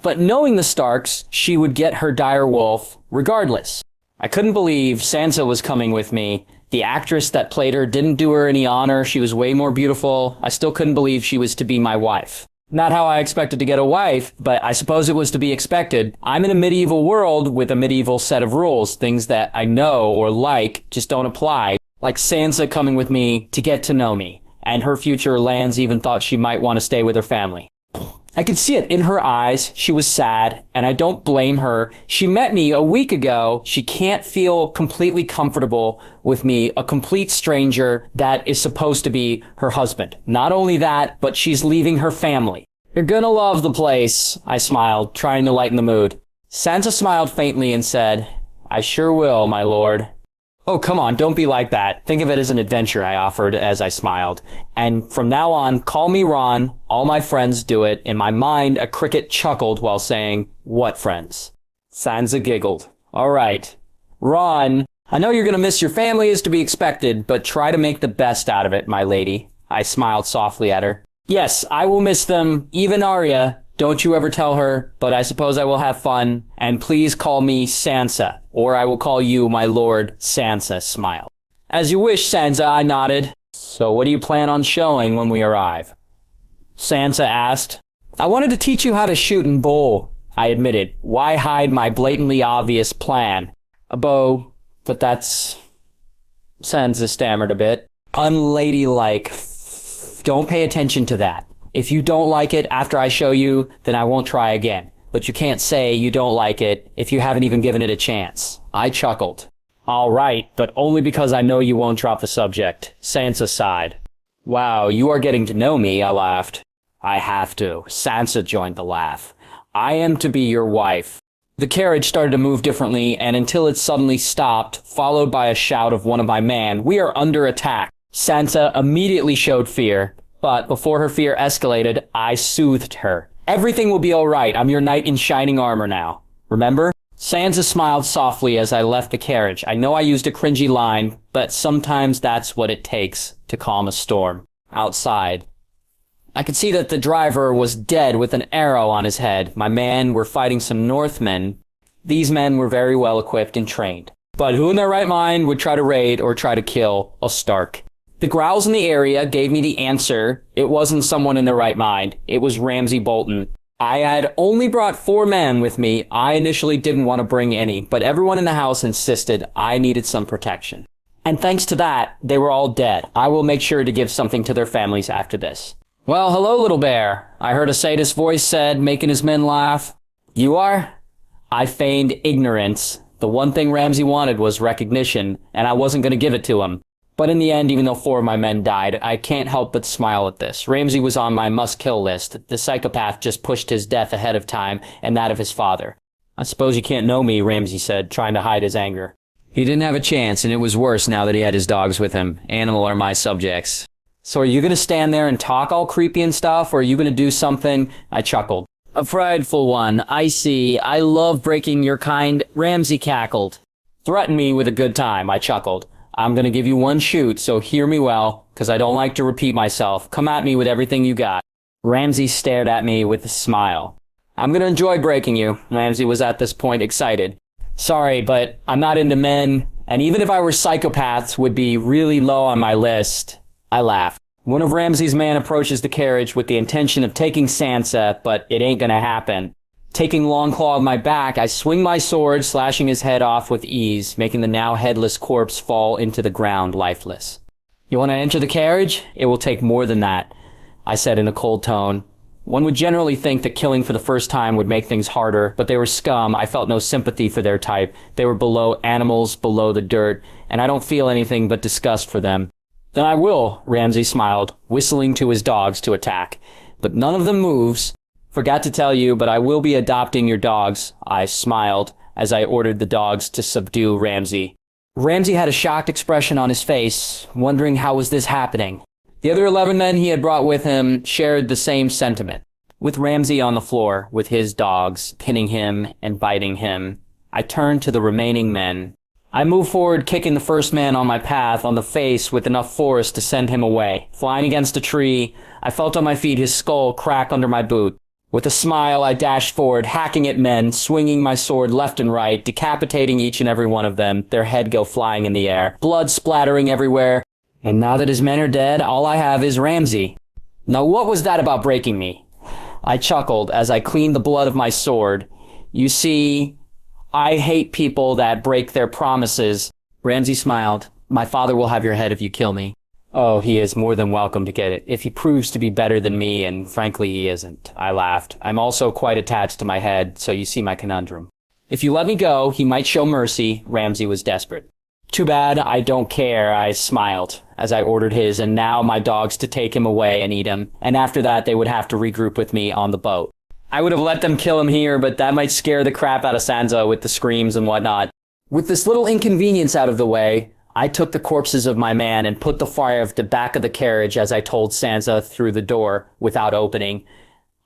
But knowing the Starks, she would get her direwolf regardless. I couldn't believe Sansa was coming with me. The actress that played her didn't do her any honor. She was way more beautiful. I still couldn't believe she was to be my wife. Not how I expected to get a wife, but I suppose it was to be expected. I'm in a medieval world with a medieval set of rules. Things that I know or like just don't apply. Like Sansa coming with me to get to know me. And her future lands even thought she might want to stay with her family. I could see it in her eyes. She was sad, and I don't blame her. She met me a week ago. She can't feel completely comfortable with me, a complete stranger that is supposed to be her husband. Not only that, but she's leaving her family. You're gonna love the place, I smiled, trying to lighten the mood. Sansa smiled faintly and said, I sure will, my lord. Oh, come on, don't be like that. Think of it as an adventure, I offered as I smiled. And from now on, call me Ron. All my friends do it. In my mind, a cricket chuckled while saying, what friends? Sansa giggled. All right. Ron, I know you're going to miss your family as to be expected, but try to make the best out of it, my lady. I smiled softly at her. Yes, I will miss them, even Arya. Don't you ever tell her, but I suppose I will have fun. And please call me Sansa, or I will call you my lord. Sansa smiled. As you wish, Sansa, I nodded. So what do you plan on showing when we arrive? Sansa asked. I wanted to teach you how to shoot and bowl, I admitted. Why hide my blatantly obvious plan? A bow, but that's... Sansa stammered a bit. Unladylike. Don't pay attention to that. If you don't like it after I show you, then I won't try again. But you can't say you don't like it if you haven't even given it a chance. I chuckled. All right, but only because I know you won't drop the subject. Sansa sighed. Wow, you are getting to know me, I laughed. I have to. Sansa joined the laugh. I am to be your wife. The carriage started to move differently, and until it suddenly stopped, followed by a shout of one of my men, we are under attack. Sansa immediately showed fear. But before her fear escalated, I soothed her. Everything will be all right. I'm your knight in shining armor now. Remember? Sansa smiled softly as I left the carriage. I know I used a cringy line, but sometimes that's what it takes to calm a storm. Outside, I could see that the driver was dead with an arrow on his head. My men were fighting some Northmen. These men were very well equipped and trained. But who in their right mind would try to raid or try to kill a Stark? The growls in the area gave me the answer. It wasn't someone in their right mind. It was Ramsay Bolton. I had only brought 4 men with me. I initially didn't want to bring any, but everyone in the house insisted I needed some protection. And thanks to that, they were all dead. I will make sure to give something to their families after this. Well, hello, little bear. I heard a sadist voice said, making his men laugh. You are? I feigned ignorance. The one thing Ramsay wanted was recognition, and I wasn't going to give it to him. But in the end, even though 4 of my men died, I can't help but smile at this. Ramsay was on my must-kill list. The psychopath just pushed his death ahead of time, and that of his father. I suppose you can't know me, Ramsay said, trying to hide his anger. He didn't have a chance, and it was worse now that he had his dogs with him. Animal are my subjects. So are you gonna stand there and talk all creepy and stuff, or are you gonna do something? I chuckled. A prideful one, I see. I love breaking your kind, Ramsay cackled. Threaten me with a good time, I chuckled. I'm gonna give you one shoot, so hear me well, 'cause I don't like to repeat myself. Come at me with everything you got. Ramsay stared at me with a smile. I'm gonna enjoy breaking you. Ramsay was at this point excited. Sorry, but I'm not into men, and even if I were psychopaths would be really low on my list. I laughed. One of Ramsay's men approaches the carriage with the intention of taking Sansa, but it ain't gonna happen. Taking Longclaw of my back, I swing my sword, slashing his head off with ease, making the now headless corpse fall into the ground lifeless. You want to enter the carriage? It will take more than that, I said in a cold tone. One would generally think that killing for the first time would make things harder, but they were scum. I felt no sympathy for their type. They were below animals, below the dirt, and I don't feel anything but disgust for them. Then I will, Ramsay smiled, whistling to his dogs to attack. But none of them moves. Forgot to tell you, but I will be adopting your dogs. I smiled as I ordered the dogs to subdue Ramsay. Ramsay had a shocked expression on his face, wondering how was this happening. The other 11 men he had brought with him shared the same sentiment. With Ramsay on the floor, with his dogs, pinning him and biting him, I turned to the remaining men. I moved forward, kicking the first man on my path on the face with enough force to send him away. Flying against a tree, I felt on my feet his skull crack under my boot. With a smile, I dashed forward, hacking at men, swinging my sword left and right, decapitating each and every one of them, their head go flying in the air, blood splattering everywhere. And now that his men are dead, all I have is Ramsay. Now what was that about breaking me? I chuckled as I cleaned the blood of my sword. You see, I hate people that break their promises. Ramsay smiled. My father will have your head if you kill me. Oh, he is more than welcome to get it, if he proves to be better than me, and frankly he isn't. I laughed. I'm also quite attached to my head, so you see my conundrum. If you let me go, he might show mercy. Ramsay was desperate. Too bad, I don't care, I smiled, as I ordered his and now my dogs to take him away and eat him, and after that they would have to regroup with me on the boat. I would have let them kill him here, but that might scare the crap out of Sansa with the screams and whatnot. With this little inconvenience out of the way, I took the corpses of my man and put the fire of the back of the carriage as I told Sansa through the door without opening.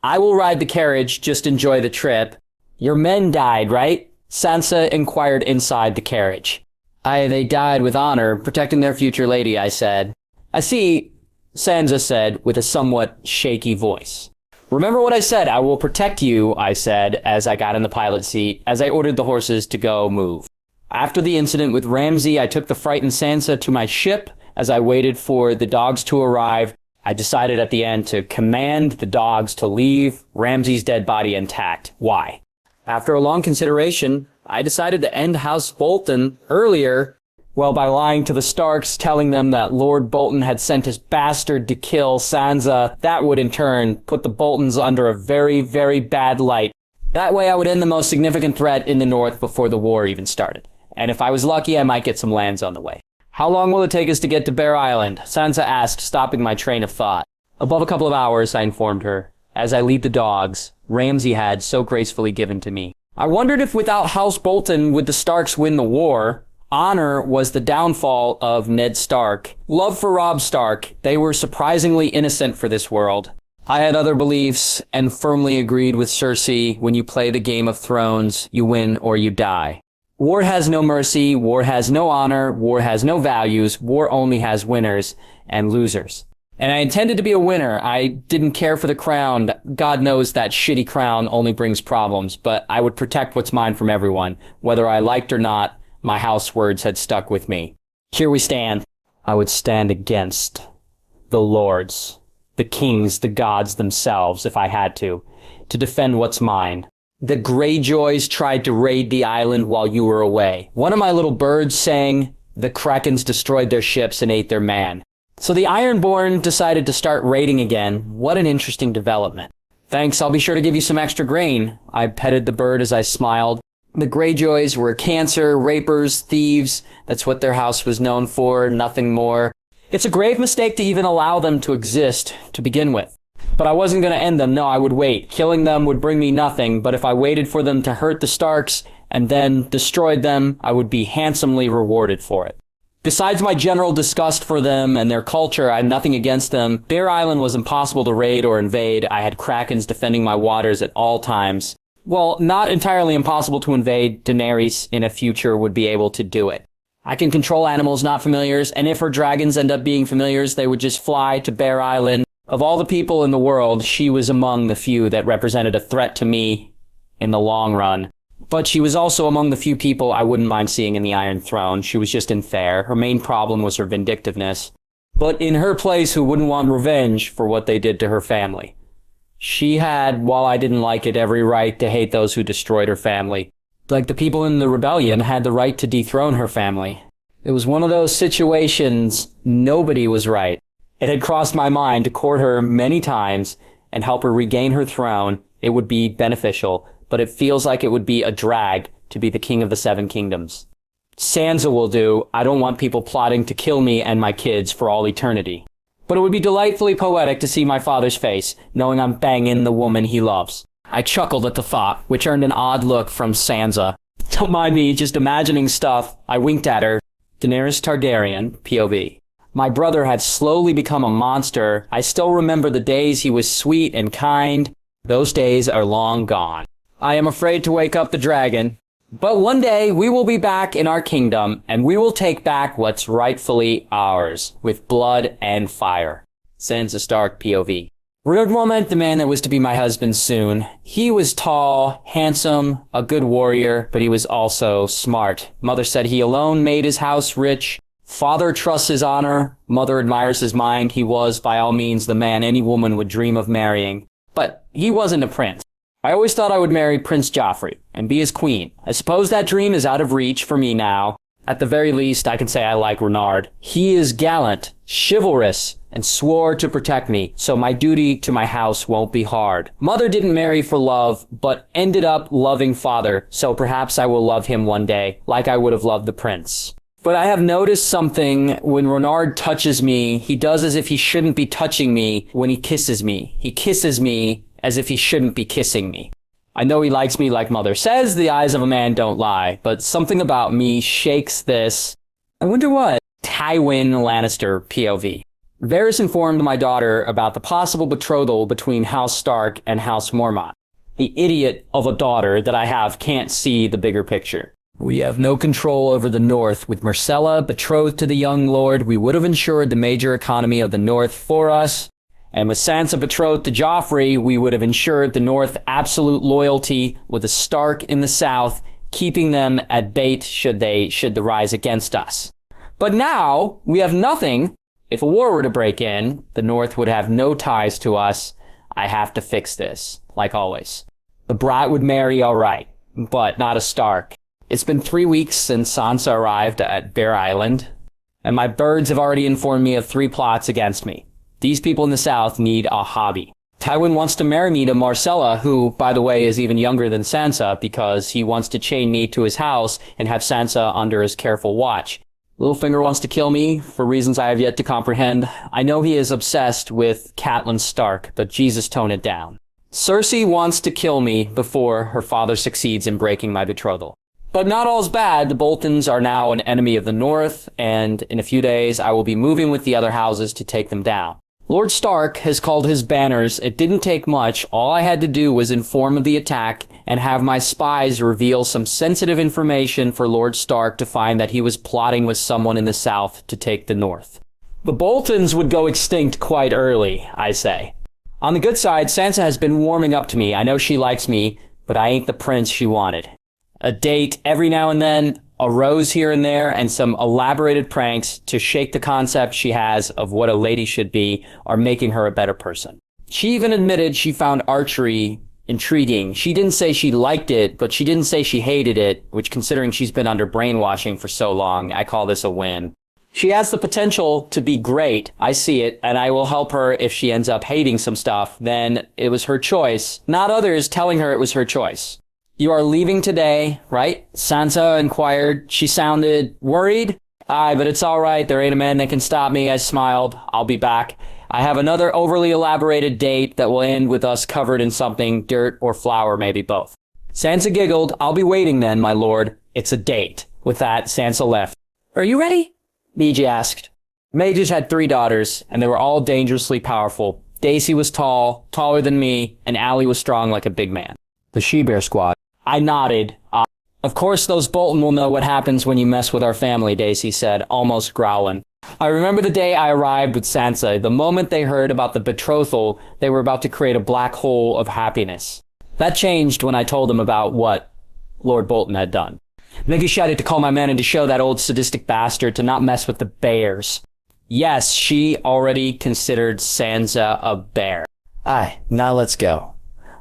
I will ride the carriage, just enjoy the trip. Your men died, right? Sansa inquired inside the carriage. Aye, they died with honor, protecting their future lady, I said. I see, Sansa said with a somewhat shaky voice. Remember what I said, I will protect you, I said as I got in the pilot seat, as I ordered the horses to go move. After the incident with Ramsay, I took the frightened Sansa to my ship. As I waited for the dogs to arrive, I decided at the end to command the dogs to leave Ramsay's dead body intact. Why? After a long consideration, I decided to end House Bolton earlier, well, by lying to the Starks, telling them that Lord Bolton had sent his bastard to kill Sansa. That would in turn put the Boltons under a very, very bad light. That way I would end the most significant threat in the north before the war even started. And if I was lucky, I might get some lands on the way. How long will it take us to get to Bear Island? Sansa asked, stopping my train of thought. Above a couple of hours, I informed her, as I lead the dogs Ramsay had so gracefully given to me. I wondered if without House Bolton would the Starks win the war. Honor was the downfall of Ned Stark. Love for Robb Stark. They were surprisingly innocent for this world. I had other beliefs and firmly agreed with Cersei, when you play the Game of Thrones, you win or you die. War has no mercy, war has no honor, war has no values, war only has winners and losers. And I intended to be a winner. I didn't care for the crown. God knows that shitty crown only brings problems, but I would protect what's mine from everyone. Whether I liked or not, my house words had stuck with me. Here we stand. I would stand against the lords, the kings, the gods themselves, if I had to defend what's mine. The Greyjoys tried to raid the island while you were away. One of my little birds sang, the Krakens destroyed their ships and ate their man. So the Ironborn decided to start raiding again. What an interesting development. Thanks, I'll be sure to give you some extra grain. I petted the bird as I smiled. The Greyjoys were cancer, rapers, thieves. That's what their house was known for, nothing more. It's a grave mistake to even allow them to exist to begin with. But I wasn't going to end them. No, I would wait. Killing them would bring me nothing, but if I waited for them to hurt the Starks and then destroyed them, I would be handsomely rewarded for it. Besides my general disgust for them and their culture, I had nothing against them. Bear Island was impossible to raid or invade. I had Krakens defending my waters at all times. Well, not entirely impossible to invade. Daenerys in a future would be able to do it. I can control animals, not familiars, and if her dragons end up being familiars, they would just fly to Bear Island. Of all the people in the world, she was among the few that represented a threat to me in the long run. But she was also among the few people I wouldn't mind seeing in the Iron Throne. She was just unfair. Her main problem was her vindictiveness. But in her place, who wouldn't want revenge for what they did to her family? She had, while I didn't like it, every right to hate those who destroyed her family. Like the people in the rebellion had the right to dethrone her family. It was one of those situations nobody was right. It had crossed my mind to court her many times and help her regain her throne. It would be beneficial, but it feels like it would be a drag to be the king of the Seven Kingdoms. Sansa will do. I don't want people plotting to kill me and my kids for all eternity. But it would be delightfully poetic to see my father's face, knowing I'm banging the woman he loves. I chuckled at the thought, which earned an odd look from Sansa. Don't mind me, just imagining stuff. I winked at her. Daenerys Targaryen, POV. My brother had slowly become a monster. I still remember the days he was sweet and kind. Those days are long gone. I am afraid to wake up the dragon. But one day we will be back in our kingdom, and we will take back what's rightfully ours, with blood and fire. Sansa Stark, POV. Reborn meant the man that was to be my husband soon. He was tall, handsome, a good warrior, but he was also smart. Mother said he alone made his house rich. Father trusts his honor. Mother admires his mind. He was, by all means, the man any woman would dream of marrying. But he wasn't a prince. I always thought I would marry Prince Joffrey and be his queen. I suppose that dream is out of reach for me now. At the very least, I can say I like Renard. He is gallant, chivalrous, and swore to protect me, so my duty to my house won't be hard. Mother didn't marry for love, but ended up loving father, so perhaps I will love him one day, like I would have loved the prince. But I have noticed something. When Renard touches me, he does as if he shouldn't be touching me when he kisses me. He kisses me as if he shouldn't be kissing me. I know he likes me like Mother says, the eyes of a man don't lie, but something about me shakes this. I wonder what? Tywin Lannister POV. Varys informed my daughter about the possible betrothal between House Stark and House Mormont. The idiot of a daughter that I have can't see the bigger picture. We have no control over the North. With Myrcella betrothed to the young lord, we would have ensured the major economy of the North for us. And with Sansa betrothed to Joffrey, we would have ensured the North absolute loyalty with the Stark in the South, keeping them at bait should the rise against us. But now, we have nothing. If a war were to break in, the North would have no ties to us. I have to fix this, like always. The brat would marry all right, but not a Stark. It's been 3 weeks since Sansa arrived at Bear Island, and my birds have already informed me of 3 plots against me. These people in the South need a hobby. Tywin wants to marry me to Myrcella, who, by the way, is even younger than Sansa, because he wants to chain me to his house and have Sansa under his careful watch. Littlefinger wants to kill me for reasons I have yet to comprehend. I know he is obsessed with Catelyn Stark, but Jesus, tone it down. Cersei wants to kill me before her father succeeds in breaking my betrothal. But not all's bad. The Boltons are now an enemy of the North, and in a few days I will be moving with the other houses to take them down. Lord Stark has called his banners. It didn't take much. All I had to do was inform of the attack and have my spies reveal some sensitive information for Lord Stark to find that he was plotting with someone in the South to take the North. The Boltons would go extinct quite early, I say. On the good side, Sansa has been warming up to me. I know she likes me, but I ain't the prince she wanted. A date every now and then, a rose here and there, and some elaborated pranks to shake the concept she has of what a lady should be are making her a better person. She even admitted she found archery intriguing. She didn't say she liked it, but she didn't say she hated it, which, considering she's been under brainwashing for so long, I call this a win. She has the potential to be great. I see it, and I will help her if she ends up hating some stuff. Then it was her choice, not others telling her it was her choice. You are leaving today, right? Sansa inquired. She sounded worried. Aye, but it's all right. There ain't a man that can stop me. I smiled. I'll be back. I have another overly elaborated date that will end with us covered in something, dirt or flour, maybe both. Sansa giggled. I'll be waiting then, my lord. It's a date. With that, Sansa left. Are you ready? Meiji asked. Mages had 3 daughters, and they were all dangerously powerful. Daisy was tall, taller than me, and Allie was strong like a big man. The She-Bear Squad. I nodded. Of course those Bolton will know what happens when you mess with our family, Daisy said, almost growling. I remember the day I arrived with Sansa. The moment they heard about the betrothal, they were about to create a black hole of happiness. That changed when I told them about what Lord Bolton had done. Then he shouted to call my men and to show that old sadistic bastard to not mess with the bears. Yes, she already considered Sansa a bear. Aye, now let's go.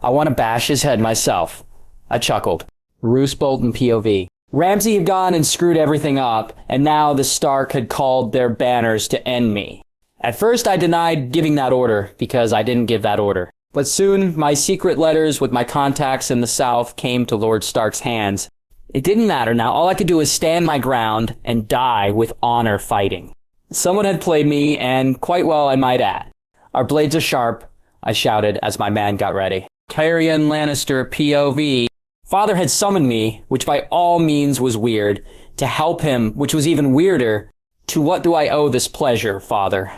I want to bash his head myself. I chuckled. Roose Bolton POV. Ramsay had gone and screwed everything up, and now the Stark had called their banners to end me. At first I denied giving that order, because I didn't give that order. But soon, my secret letters with my contacts in the South came to Lord Stark's hands. It didn't matter now. All I could do was stand my ground and die with honor fighting. Someone had played me, and quite well I might add. Our blades are sharp, I shouted as my man got ready. Tyrion Lannister POV. Father had summoned me, which by all means was weird, to help him, which was even weirder. To what do I owe this pleasure, Father?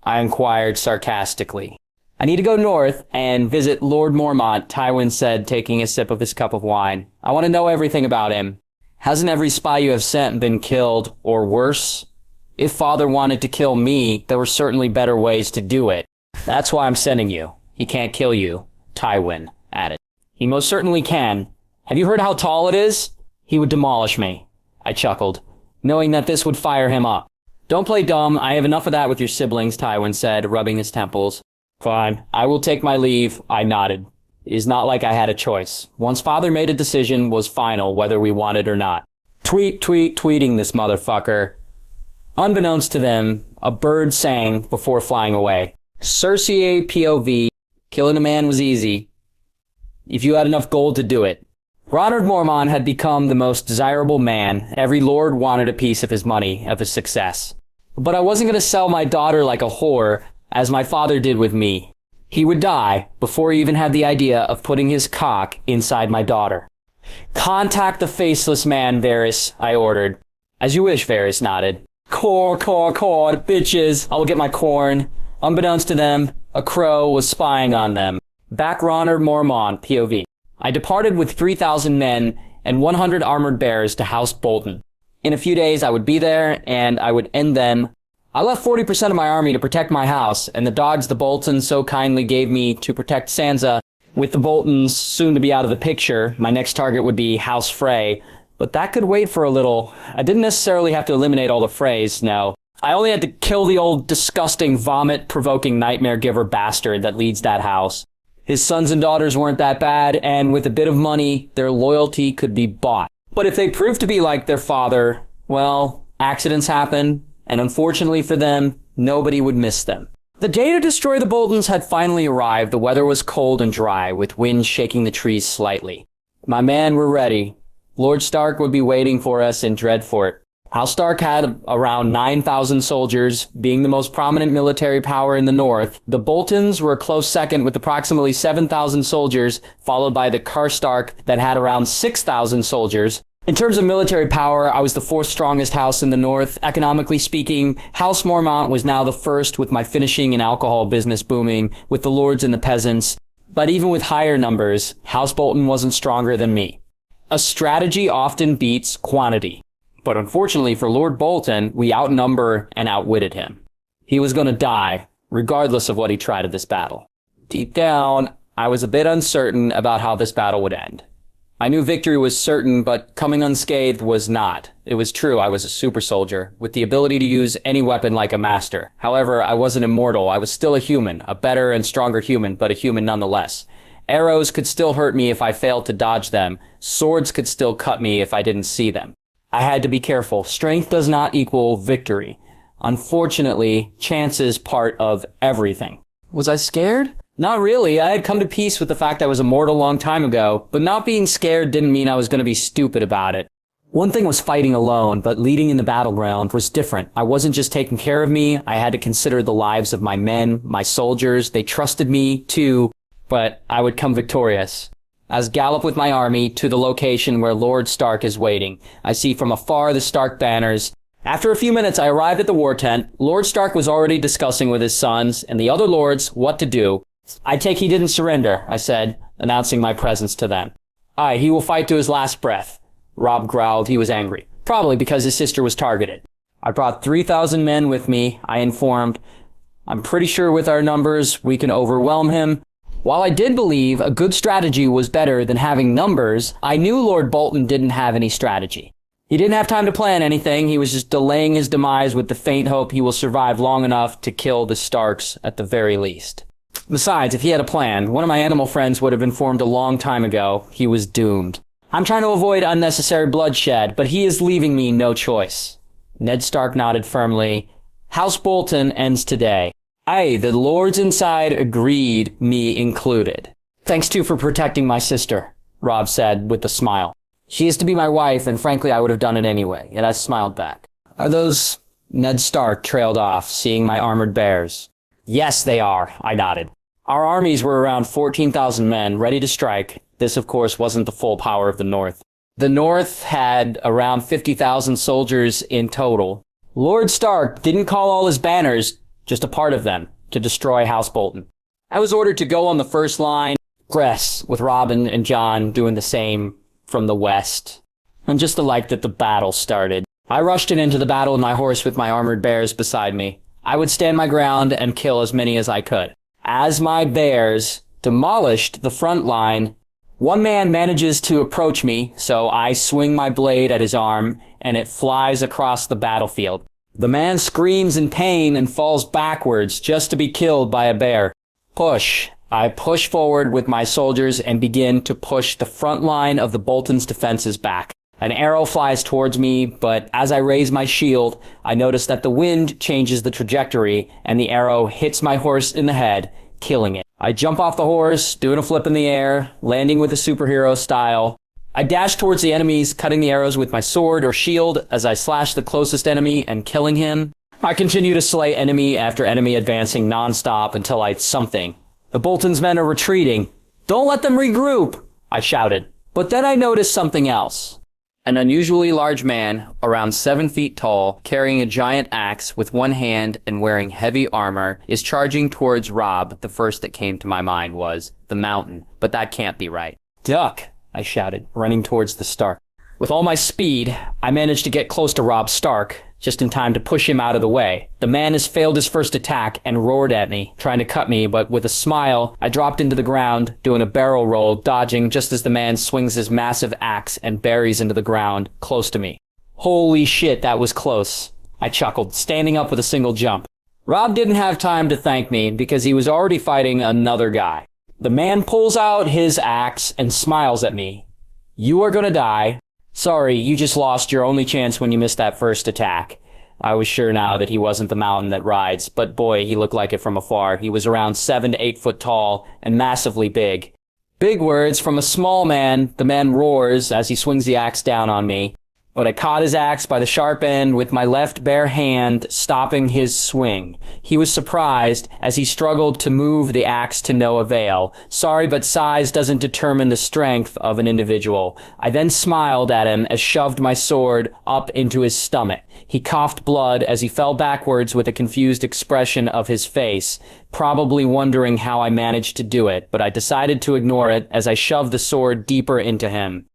I inquired sarcastically. I need to go north and visit Lord Mormont, Tywin said, taking a sip of his cup of wine. I want to know everything about him. Hasn't every spy you have sent been killed, or worse? If Father wanted to kill me, there were certainly better ways to do it. That's why I'm sending you. He can't kill you, Tywin added. He most certainly can. Have you heard how tall it is? He would demolish me. I chuckled, knowing that this would fire him up. Don't play dumb. I have enough of that with your siblings, Tywin said, rubbing his temples. Fine. I will take my leave. I nodded. It is not like I had a choice. Once father made a decision was final, whether we wanted or not. Tweeting this motherfucker. Unbeknownst to them, a bird sang before flying away. Cersei POV. Killing a man was easy. If you had enough gold to do it. Ronald Mormont had become the most desirable man. Every lord wanted a piece of his money, of his success. But I wasn't going to sell my daughter like a whore, as my father did with me. He would die before he even had the idea of putting his cock inside my daughter. Contact the faceless man, Varys, I ordered. As you wish, Varys nodded. Core, bitches. I will get my corn. Unbeknownst to them, a crow was spying on them. Back Ronald Mormont, POV. I departed with 3,000 men and 100 armored bears to House Bolton. In a few days, I would be there, and I would end them. I left 40% of my army to protect my house, and the dogs the Boltons so kindly gave me to protect Sansa. With the Boltons soon to be out of the picture, my next target would be House Frey, but that could wait for a little. I didn't necessarily have to eliminate all the Freys, no. I only had to kill the old disgusting vomit-provoking nightmare-giver bastard that leads that house. His sons and daughters weren't that bad, and with a bit of money, their loyalty could be bought. But if they proved to be like their father, well, accidents happen, and unfortunately for them, nobody would miss them. The day to destroy the Boltons had finally arrived. The weather was cold and dry, with wind shaking the trees slightly. My men were ready. Lord Stark would be waiting for us in Dreadfort. House Stark had around 9,000 soldiers, being the most prominent military power in the north. The Boltons were a close second with approximately 7,000 soldiers, followed by the Karstark that had around 6,000 soldiers. In terms of military power, I was the fourth strongest house in the north. Economically speaking, House Mormont was now the first, with my finishing and alcohol business booming, with the lords and the peasants. But even with higher numbers, House Bolton wasn't stronger than me. A strategy often beats quantity. But unfortunately for Lord Bolton, we outnumber and outwitted him. He was going to die, regardless of what he tried at this battle. Deep down, I was a bit uncertain about how this battle would end. I knew victory was certain, but coming unscathed was not. It was true, I was a super soldier, with the ability to use any weapon like a master. However, I wasn't immortal. I was still a human, a better and stronger human, but a human nonetheless. Arrows could still hurt me if I failed to dodge them. Swords could still cut me if I didn't see them. I had to be careful. Strength does not equal victory. Unfortunately, chance is part of everything. Was I scared? Not really. I had come to peace with the fact I was immortal a long time ago, but not being scared didn't mean I was going to be stupid about it. One thing was fighting alone, but leading in the battleground was different. I wasn't just taking care of me. I had to consider the lives of my men, my soldiers. They trusted me, too, but I would come victorious. As gallop with my army to the location where Lord Stark is waiting. I see from afar the Stark banners. After a few minutes, I arrived at the war tent. Lord Stark was already discussing with his sons and the other lords what to do. I take he didn't surrender, I said, announcing my presence to them. Aye, he will fight to his last breath. Robb growled. He was angry. Probably because his sister was targeted. I brought 3,000 men with me, I informed. I'm pretty sure with our numbers, we can overwhelm him. While I did believe a good strategy was better than having numbers, I knew Lord Bolton didn't have any strategy. He didn't have time to plan anything. He was just delaying his demise with the faint hope he will survive long enough to kill the Starks at the very least. Besides, if he had a plan, one of my animal friends would have informed a long time ago. He was doomed. I'm trying to avoid unnecessary bloodshed, but he is leaving me no choice. Ned Stark nodded firmly. House Bolton ends today. Aye, the lords inside agreed, me included. Thanks too for protecting my sister, Robb said with a smile. She is to be my wife, and frankly I would have done it anyway, and I smiled back. Are those... Ned Stark trailed off, seeing my armored bears. Yes, they are, I nodded. Our armies were around 14,000 men, ready to strike. This, of course, wasn't the full power of the North. The North had around 50,000 soldiers in total. Lord Stark didn't call all his banners, just a part of them, to destroy House Bolton. I was ordered to go on the first line, Gress, with Robin and Jon doing the same from the west. And just the like that the battle started. I rushed into the battle on my horse with my armored bears beside me. I would stand my ground and kill as many as I could. As my bears demolished the front line, one man manages to approach me, so I swing my blade at his arm, and it flies across the battlefield. The man screams in pain and falls backwards just to be killed by a bear. Push. I push forward with my soldiers and begin to push the front line of the Bolton's defenses back. An arrow flies towards me, but as I raise my shield, I notice that the wind changes the trajectory, and the arrow hits my horse in the head, killing it. I jump off the horse, doing a flip in the air, landing with a superhero style. I dash towards the enemies, cutting the arrows with my sword or shield as I slash the closest enemy and killing him. I continue to slay enemy after enemy, advancing non-stop until I hit something. The Bolton's men are retreating. "Don't let them regroup," I shouted. But then I noticed something else. An unusually large man, around 7 feet tall, carrying a giant axe with one hand and wearing heavy armor, is charging towards Robb. The first that came to my mind was the mountain, but that can't be right. "Duck," I shouted, running towards the Stark. With all my speed, I managed to get close to Robb Stark, just in time to push him out of the way. The man has failed his first attack and roared at me, trying to cut me, but with a smile, I dropped into the ground, doing a barrel roll, dodging just as the man swings his massive axe and buries into the ground, close to me. Holy shit, that was close. I chuckled, standing up with a single jump. Robb didn't have time to thank me because he was already fighting another guy. The man pulls out his axe and smiles at me. "You are gonna die. Sorry, you just lost your only chance when you missed that first attack." I was sure now that he wasn't the mountain that rides, but boy, he looked like it from afar. He was around 7 to 8 foot tall and massively big. Big words from a small man. The man roars as he swings the axe down on me. But I caught his axe by the sharp end with my left bare hand, stopping his swing. He was surprised as he struggled to move the axe to no avail. Sorry, but size doesn't determine the strength of an individual. I then smiled at him as shoved my sword up into his stomach. He coughed blood as he fell backwards with a confused expression of his face, probably wondering how I managed to do it, but I decided to ignore it as I shoved the sword deeper into him.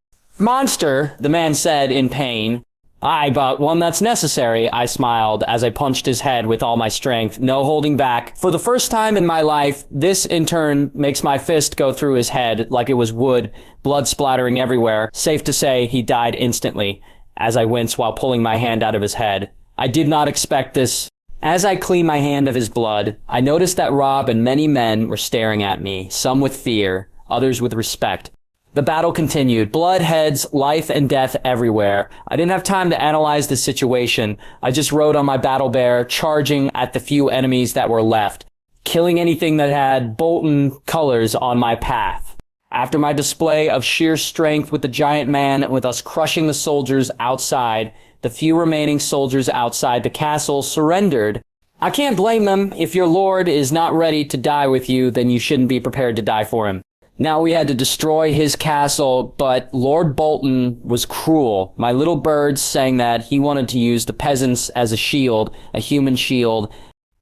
"Monster," the man said in pain. "Aye, but one that's necessary," I smiled as I punched his head with all my strength, no holding back. For the first time in my life, this in turn makes my fist go through his head like it was wood, blood splattering everywhere. Safe to say, he died instantly, as I winced while pulling my hand out of his head. I did not expect this. As I cleaned my hand of his blood, I noticed that Robb and many men were staring at me, some with fear, others with respect. The battle continued. Blood, heads, life and death everywhere. I didn't have time to analyze the situation. I just rode on my battle bear, charging at the few enemies that were left, killing anything that had Bolton colors on my path. After my display of sheer strength with the giant man and with us crushing the soldiers outside, the few remaining soldiers outside the castle surrendered. I can't blame them. If your lord is not ready to die with you, then you shouldn't be prepared to die for him. Now we had to destroy his castle, but Lord Bolton was cruel. My little birds saying that he wanted to use the peasants as a shield, a human shield,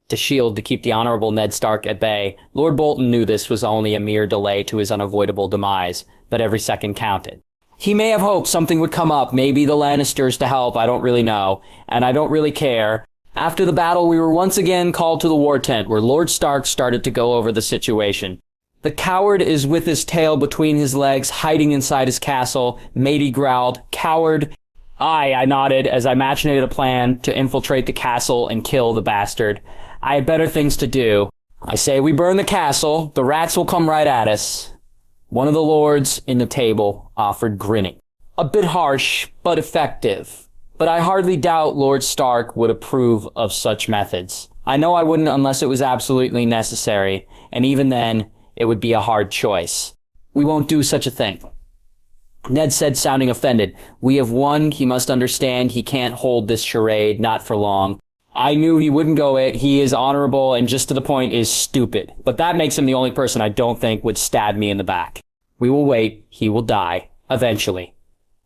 to keep the honorable Ned Stark at bay. Lord Bolton knew this was only a mere delay to his unavoidable demise, but every second counted. He may have hoped something would come up, maybe the Lannisters to help, I don't really know, and I don't really care. After the battle, we were once again called to the war tent, where Lord Stark started to go over the situation. "The coward is with his tail between his legs, hiding inside his castle," Matey growled. "Coward?" "Aye," I nodded as I machinated a plan to infiltrate the castle and kill the bastard. I had better things to do. "I say we burn the castle. The rats will come right at us." One of the lords in the table offered, grinning. A bit harsh, but effective. But I hardly doubt Lord Stark would approve of such methods. I know I wouldn't unless it was absolutely necessary, and even then, it would be a hard choice. "We won't do such a thing," Ned said, sounding offended. "We have won. He must understand he can't hold this charade, not for long." I knew he wouldn't go it. He is honorable and just to the point is stupid. But that makes him the only person I don't think would stab me in the back. "We will wait. He will die. Eventually,"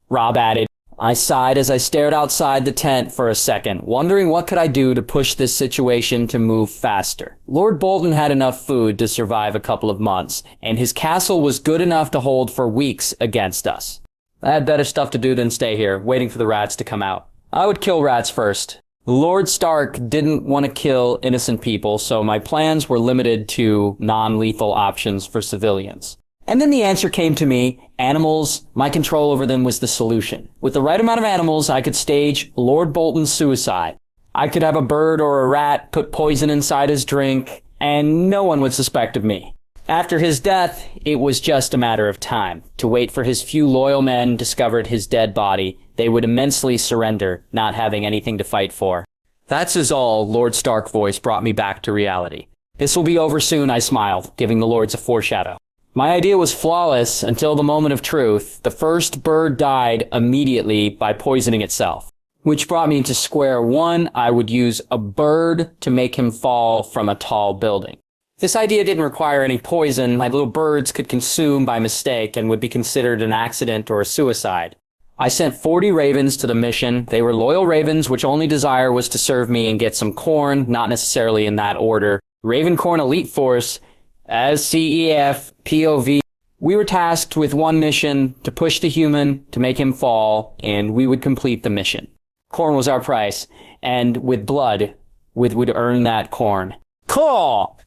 Robb added. I sighed as I stared outside the tent for a second, wondering what could I do to push this situation to move faster. Lord Bolton had enough food to survive a couple of months, and his castle was good enough to hold for weeks against us. I had better stuff to do than stay here, waiting for the rats to come out. I would kill rats first. Lord Stark didn't want to kill innocent people, so my plans were limited to non-lethal options for civilians. And then the answer came to me. Animals, my control over them was the solution. With the right amount of animals, I could stage Lord Bolton's suicide. I could have a bird or a rat put poison inside his drink, and no one would suspect of me. After his death, it was just a matter of time. To wait for his few loyal men discovered his dead body, they would immensely surrender, not having anything to fight for. That's as all, Lord Stark voice brought me back to reality. This will be over soon, I smiled, giving the lords a foreshadow. My idea was flawless until the moment of truth. The first bird died immediately by poisoning itself. Which brought me to square one. I would use a bird to make him fall from a tall building. This idea didn't require any poison. My little birds could consume by mistake and would be considered an accident or a suicide. I sent 40 ravens to the mission. They were loyal ravens, which only desire was to serve me and get some corn, not necessarily in that order. Ravencorn Elite Force, as CEF, POV. We were tasked with one mission, to push the human, to make him fall, and we would complete the mission. Corn was our price, and with blood, we would earn that corn. Cool!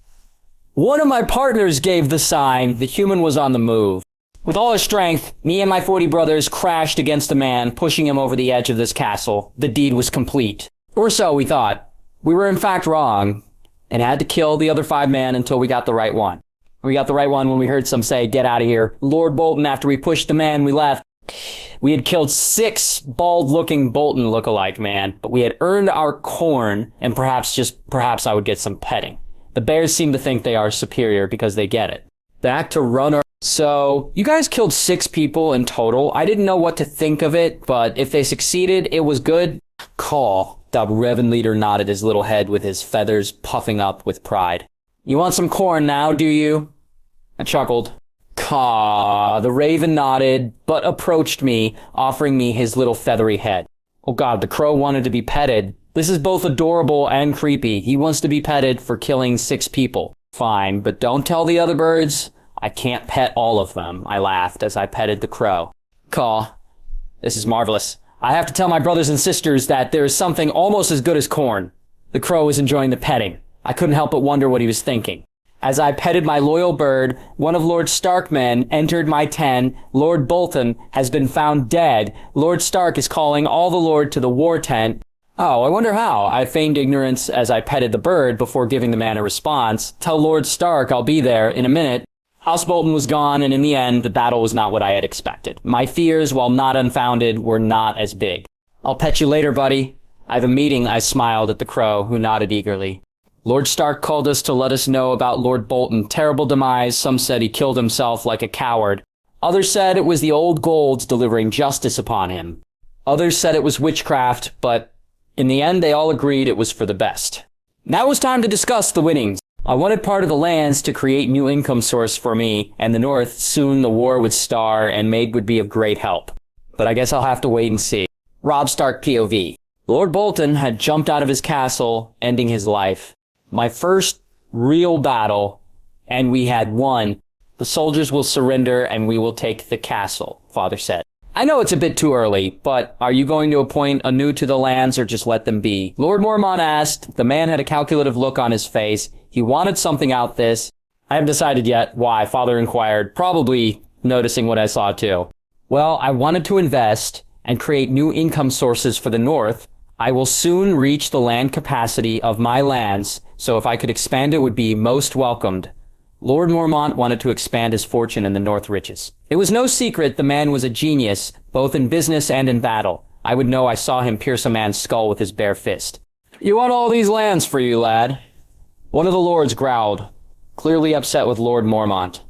One of my partners gave the sign. The human was on the move. With all his strength, me and my 40 brothers crashed against the man, pushing him over the edge of this castle. The deed was complete. Or so we thought. We were in fact wrong, and had to kill the other 5 men until we got the right one. We got the right one when we heard some say, "Get out of here." Lord Bolton, after we pushed the man, we left. We had killed 6 bald-looking Bolton look-alike man, but we had earned our corn, and perhaps I would get some petting. The bears seem to think they are superior because they get it. Back to runner. So, you guys killed 6 people in total. I didn't know what to think of it, but if they succeeded, it was good. Call. The Revan leader nodded his little head with his feathers puffing up with pride. You want some corn now, do you? I chuckled. Caw. The Raven nodded, but approached me, offering me his little feathery head. Oh god, the crow wanted to be petted. This is both adorable and creepy. He wants to be petted for killing 6 people. Fine, but don't tell the other birds. I can't pet all of them, I laughed as I petted the crow. Caw. This is marvelous. I have to tell my brothers and sisters that there is something almost as good as corn. The crow was enjoying the petting. I couldn't help but wonder what he was thinking. As I petted my loyal bird, one of Lord Stark's men entered my tent. Lord Bolton has been found dead. Lord Stark is calling all the lord to the war tent. Oh, I wonder how. I feigned ignorance as I petted the bird before giving the man a response. Tell Lord Stark I'll be there in a minute. House Bolton was gone, and in the end, the battle was not what I had expected. My fears, while not unfounded, were not as big. I'll pet you later, buddy. I have a meeting, I smiled at the crow, who nodded eagerly. Lord Stark called us to let us know about Lord Bolton. Terrible demise. Some said he killed himself like a coward. Others said it was the old golds delivering justice upon him. Others said it was witchcraft, but in the end, they all agreed it was for the best. Now it was time to discuss the winnings. I wanted part of the lands to create new income source for me, and the North, soon the war would star, and Maid would be of great help. But I guess I'll have to wait and see. Robb Stark POV. Lord Bolton had jumped out of his castle, ending his life. My first real battle, and we had won. The soldiers will surrender, and we will take the castle, Father said. I know it's a bit too early, but are you going to appoint anew to the lands or just let them be? Lord Mormont asked. The man had a calculative look on his face. He wanted something out this. I haven't decided yet why, Father inquired, probably noticing what I saw too. Well, I wanted to invest and create new income sources for the North. I will soon reach the land capacity of my lands, so if I could expand it would be most welcomed. Lord Mormont wanted to expand his fortune in the North riches. It was no secret the man was a genius, both in business and in battle. I would know I saw him pierce a man's skull with his bare fist. You want all these lands for you, lad? One of the lords growled, clearly upset with Lord Mormont.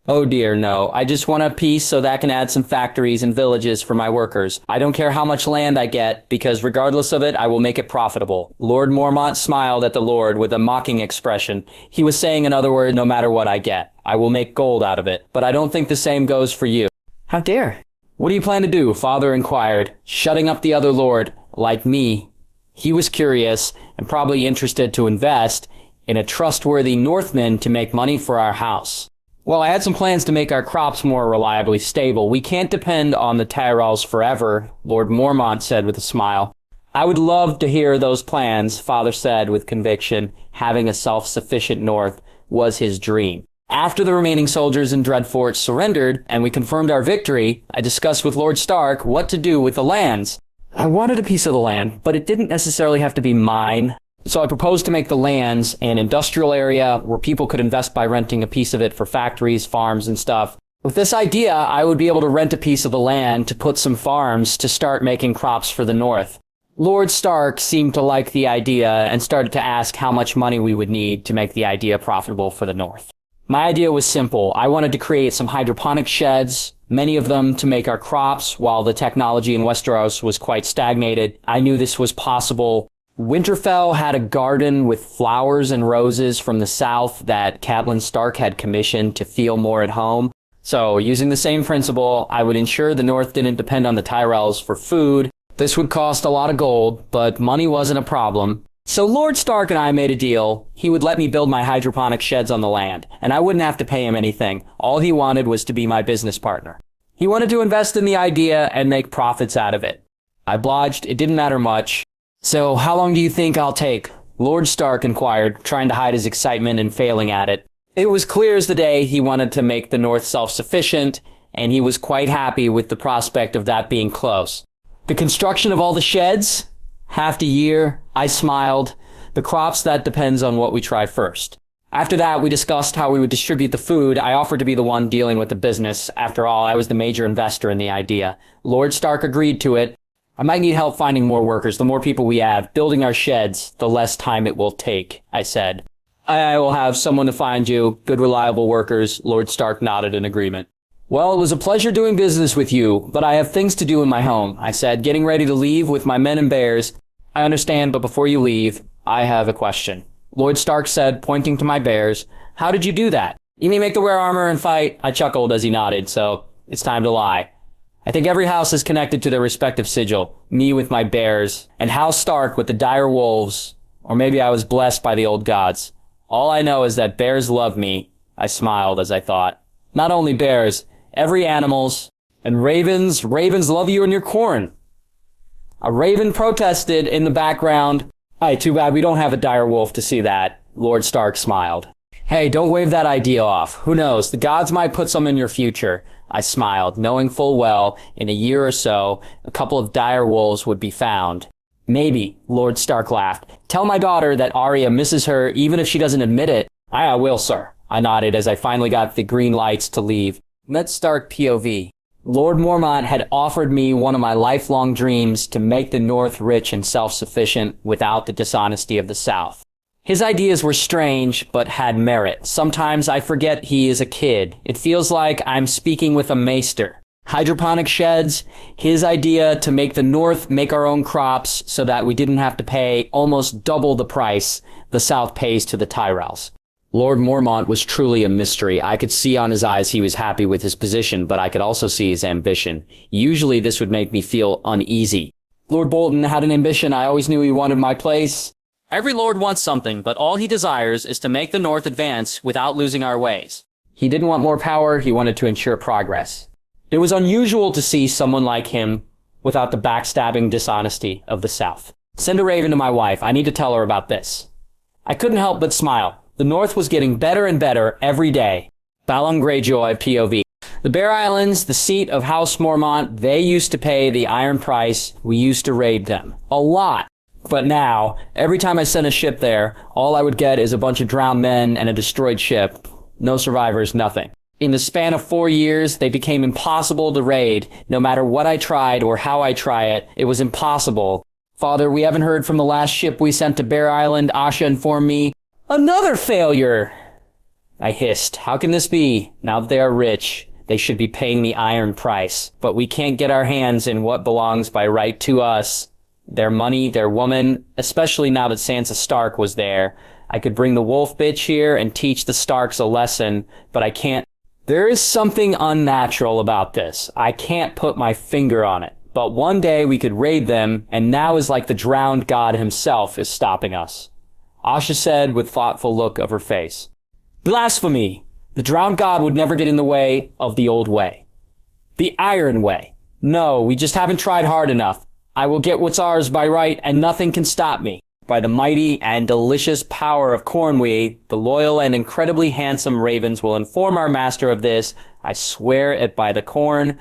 Oh dear, no. I just want a piece so that I can add some factories and villages for my workers. I don't care how much land I get, because regardless of it, I will make it profitable. Lord Mormont smiled at the Lord with a mocking expression. He was saying, in other words, no matter what I get, I will make gold out of it. But I don't think the same goes for you. How dare? What do you plan to do? Father inquired, shutting up the other lord, like me. He was curious, and probably interested to invest in a trustworthy Northman to make money for our house. Well, I had some plans to make our crops more reliably stable. We can't depend on the Tyrells forever, Lord Mormont said with a smile. I would love to hear those plans, Father said with conviction. Having a self-sufficient north was his dream. After the remaining soldiers in Dreadfort surrendered and we confirmed our victory, I discussed with Lord Stark what to do with the lands. I wanted a piece of the land, but it didn't necessarily have to be mine. So I proposed to make the lands an industrial area where people could invest by renting a piece of it for factories, farms, and stuff. With this idea, I would be able to rent a piece of the land to put some farms to start making crops for the north. Lord Stark seemed to like the idea and started to ask how much money we would need to make the idea profitable for the north. My idea was simple. I wanted to create some hydroponic sheds, many of them to make our crops, while the technology in Westeros was quite stagnated. I knew this was possible. Winterfell had a garden with flowers and roses from the south that Catelyn Stark had commissioned to feel more at home. So, using the same principle, I would ensure the North didn't depend on the Tyrells for food. This would cost a lot of gold, but money wasn't a problem. So Lord Stark and I made a deal. He would let me build my hydroponic sheds on the land, and I wouldn't have to pay him anything. All he wanted was to be my business partner. He wanted to invest in the idea and make profits out of it. I obliged. It didn't matter much. So, how long do you think I'll take? Lord Stark inquired, trying to hide his excitement and failing at it. It was clear as the day he wanted to make the North self-sufficient, and he was quite happy with the prospect of that being close. The construction of all the sheds? Half a year. I smiled. The crops, that depends on what we try first. After that, we discussed how we would distribute the food. I offered to be the one dealing with the business. After all, I was the major investor in the idea. Lord Stark agreed to it. I might need help finding more workers. The more people we have building our sheds, the less time it will take, I said. I will have someone to find you. Good, reliable workers. Lord Stark nodded in agreement. Well, it was a pleasure doing business with you, but I have things to do in my home, I said, getting ready to leave with my men and bears. I understand, but before you leave, I have a question. Lord Stark said, pointing to my bears. How did you do that? You mean make the wear armor and fight? I chuckled as he nodded, so it's time to lie. I think every house is connected to their respective sigil. Me with my bears, and House Stark with the dire wolves. Or maybe I was blessed by the old gods. All I know is that bears love me. I smiled as I thought. Not only bears, every animals. And ravens love you and your corn. A raven protested in the background. Aye, too bad we don't have a dire wolf to see that. Lord Stark smiled. Hey, don't wave that idea off. Who knows? The gods might put some in your future. I smiled, knowing full well, in a year or so, a couple of dire wolves would be found. Maybe, Lord Stark laughed. Tell my daughter that Arya misses her even if she doesn't admit it. I will, sir. I nodded as I finally got the green lights to leave. Let's start POV. Lord Mormont had offered me one of my lifelong dreams to make the North rich and self-sufficient without the dishonesty of the South. His ideas were strange, but had merit. Sometimes I forget he is a kid. It feels like I'm speaking with a maester. Hydroponic sheds, his idea to make the North make our own crops so that we didn't have to pay almost double the price the South pays to the Tyrells. Lord Mormont was truly a mystery. I could see on his eyes he was happy with his position, but I could also see his ambition. Usually this would make me feel uneasy. Lord Bolton had an ambition. I always knew he wanted my place. Every lord wants something, but all he desires is to make the North advance without losing our ways. He didn't want more power, he wanted to ensure progress. It was unusual to see someone like him without the backstabbing dishonesty of the South. Send a raven to my wife. I need to tell her about this. I couldn't help but smile. The North was getting better and better every day. Balon Greyjoy, POV. The Bear Islands, the seat of House Mormont, they used to pay the iron price. We used to raid them. A lot. But now, every time I sent a ship there, all I would get is a bunch of drowned men and a destroyed ship. No survivors, nothing. In the span of 4 years, they became impossible to raid. No matter what I tried or how I try it, it was impossible. Father, we haven't heard from the last ship we sent to Bear Island. Asha informed me. Another failure! I hissed. How can this be? Now that they are rich, they should be paying the iron price. But we can't get our hands in what belongs by right to us. Their money, their woman, especially now that Sansa Stark was there. I could bring the wolf bitch here and teach the Starks a lesson, but I can't. There is something unnatural about this. I can't put my finger on it. But one day we could raid them, and now is like the drowned god himself is stopping us. Asha said with thoughtful look of her face. Blasphemy! The drowned god would never get in the way of the old way. The iron way. No, we just haven't tried hard enough. I will get what's ours by right, and nothing can stop me. By the mighty and delicious power of Cornwall, the loyal and incredibly handsome ravens will inform our master of this. I swear it by the corn.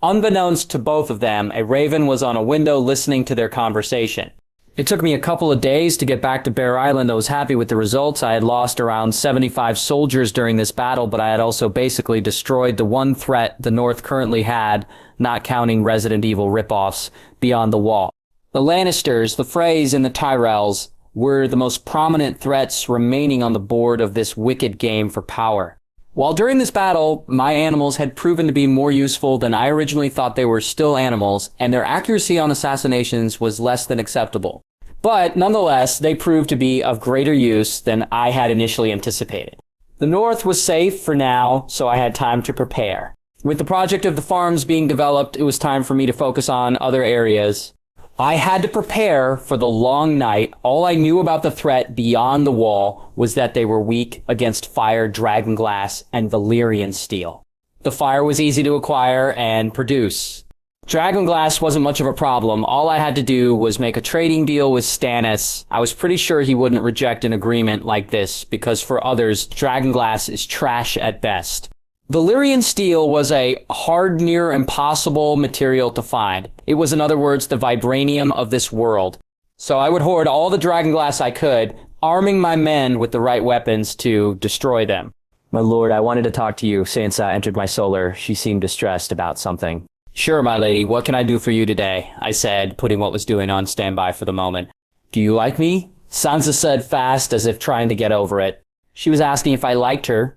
Unbeknownst to both of them, a raven was on a window listening to their conversation. It took me a couple of days to get back to Bear Island. I was happy with the results. I had lost around 75 soldiers during this battle, but I had also basically destroyed the one threat the North currently had, not counting Resident Evil ripoffs, beyond the wall. The Lannisters, the Freys, and the Tyrells were the most prominent threats remaining on the board of this wicked game for power. While during this battle, my animals had proven to be more useful than I originally thought they were still animals, and their accuracy on assassinations was less than acceptable. But nonetheless, they proved to be of greater use than I had initially anticipated. The North was safe for now, so I had time to prepare. With the project of the farms being developed, it was time for me to focus on other areas. I had to prepare for the long night. All I knew about the threat beyond the wall was that they were weak against fire, dragonglass, and Valyrian steel. The fire was easy to acquire and produce. Dragonglass wasn't much of a problem. All I had to do was make a trading deal with Stannis. I was pretty sure he wouldn't reject an agreement like this, because for others, dragonglass is trash at best. Valyrian steel was a hard, near impossible material to find. It was, in other words, the vibranium of this world. So I would hoard all the dragonglass I could, arming my men with the right weapons to destroy them. My lord, I wanted to talk to you. Sansa entered my solar. She seemed distressed about something. Sure, my lady. What can I do for you today? I said, putting what was doing on standby for the moment. Do you like me? Sansa said fast, as if trying to get over it. She was asking if I liked her.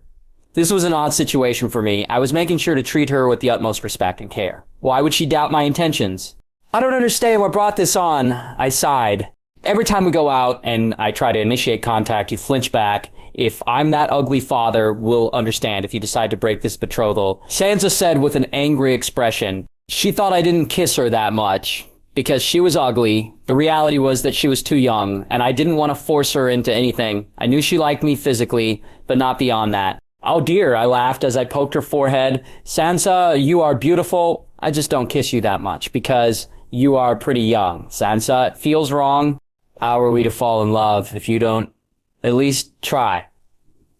This was an odd situation for me. I was making sure to treat her with the utmost respect and care. Why would she doubt my intentions? I don't understand what brought this on. I sighed. Every time we go out and I try to initiate contact, you flinch back. If I'm that ugly father, we'll understand if you decide to break this betrothal. Sansa said with an angry expression. She thought I didn't kiss her that much because she was ugly. The reality was that she was too young, and I didn't want to force her into anything. I knew she liked me physically, but not beyond that. Oh dear, I laughed as I poked her forehead. Sansa, you are beautiful. I just don't kiss you that much because you are pretty young. Sansa, it feels wrong. How are we to fall in love if you don't at least try?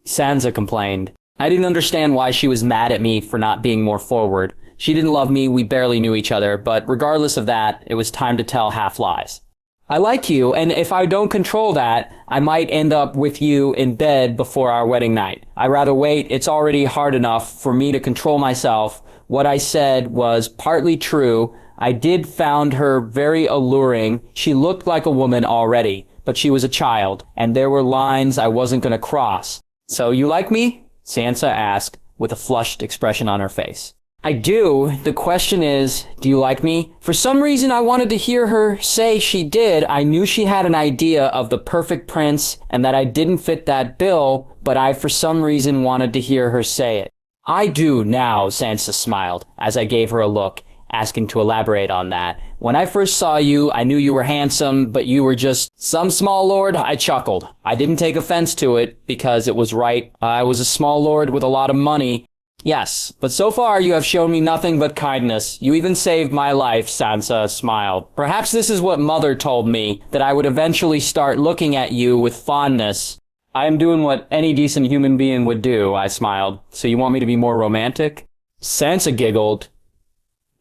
Sansa complained. I didn't understand why she was mad at me for not being more forward. She didn't love me, we barely knew each other, but regardless of that, it was time to tell half lies. I like you, and if I don't control that, I might end up with you in bed before our wedding night. I'd rather wait. It's already hard enough for me to control myself. What I said was partly true. I did found her very alluring. She looked like a woman already, but she was a child, and there were lines I wasn't going to cross. So you like me? Sansa asked, with a flushed expression on her face. I do. The question is, do you like me? For some reason, I wanted to hear her say she did. I knew she had an idea of the perfect prince and that I didn't fit that bill, but I, for some reason, wanted to hear her say it. I do now, Sansa smiled, as I gave her a look, asking to elaborate on that. When I first saw you, I knew you were handsome, but you were just some small lord. I chuckled. I didn't take offense to it, because it was right. I was a small lord with a lot of money. Yes, but so far you have shown me nothing but kindness. You even saved my life, Sansa smiled. Perhaps this is what Mother told me, that I would eventually start looking at you with fondness. I am doing what any decent human being would do, I smiled. So you want me to be more romantic? Sansa giggled.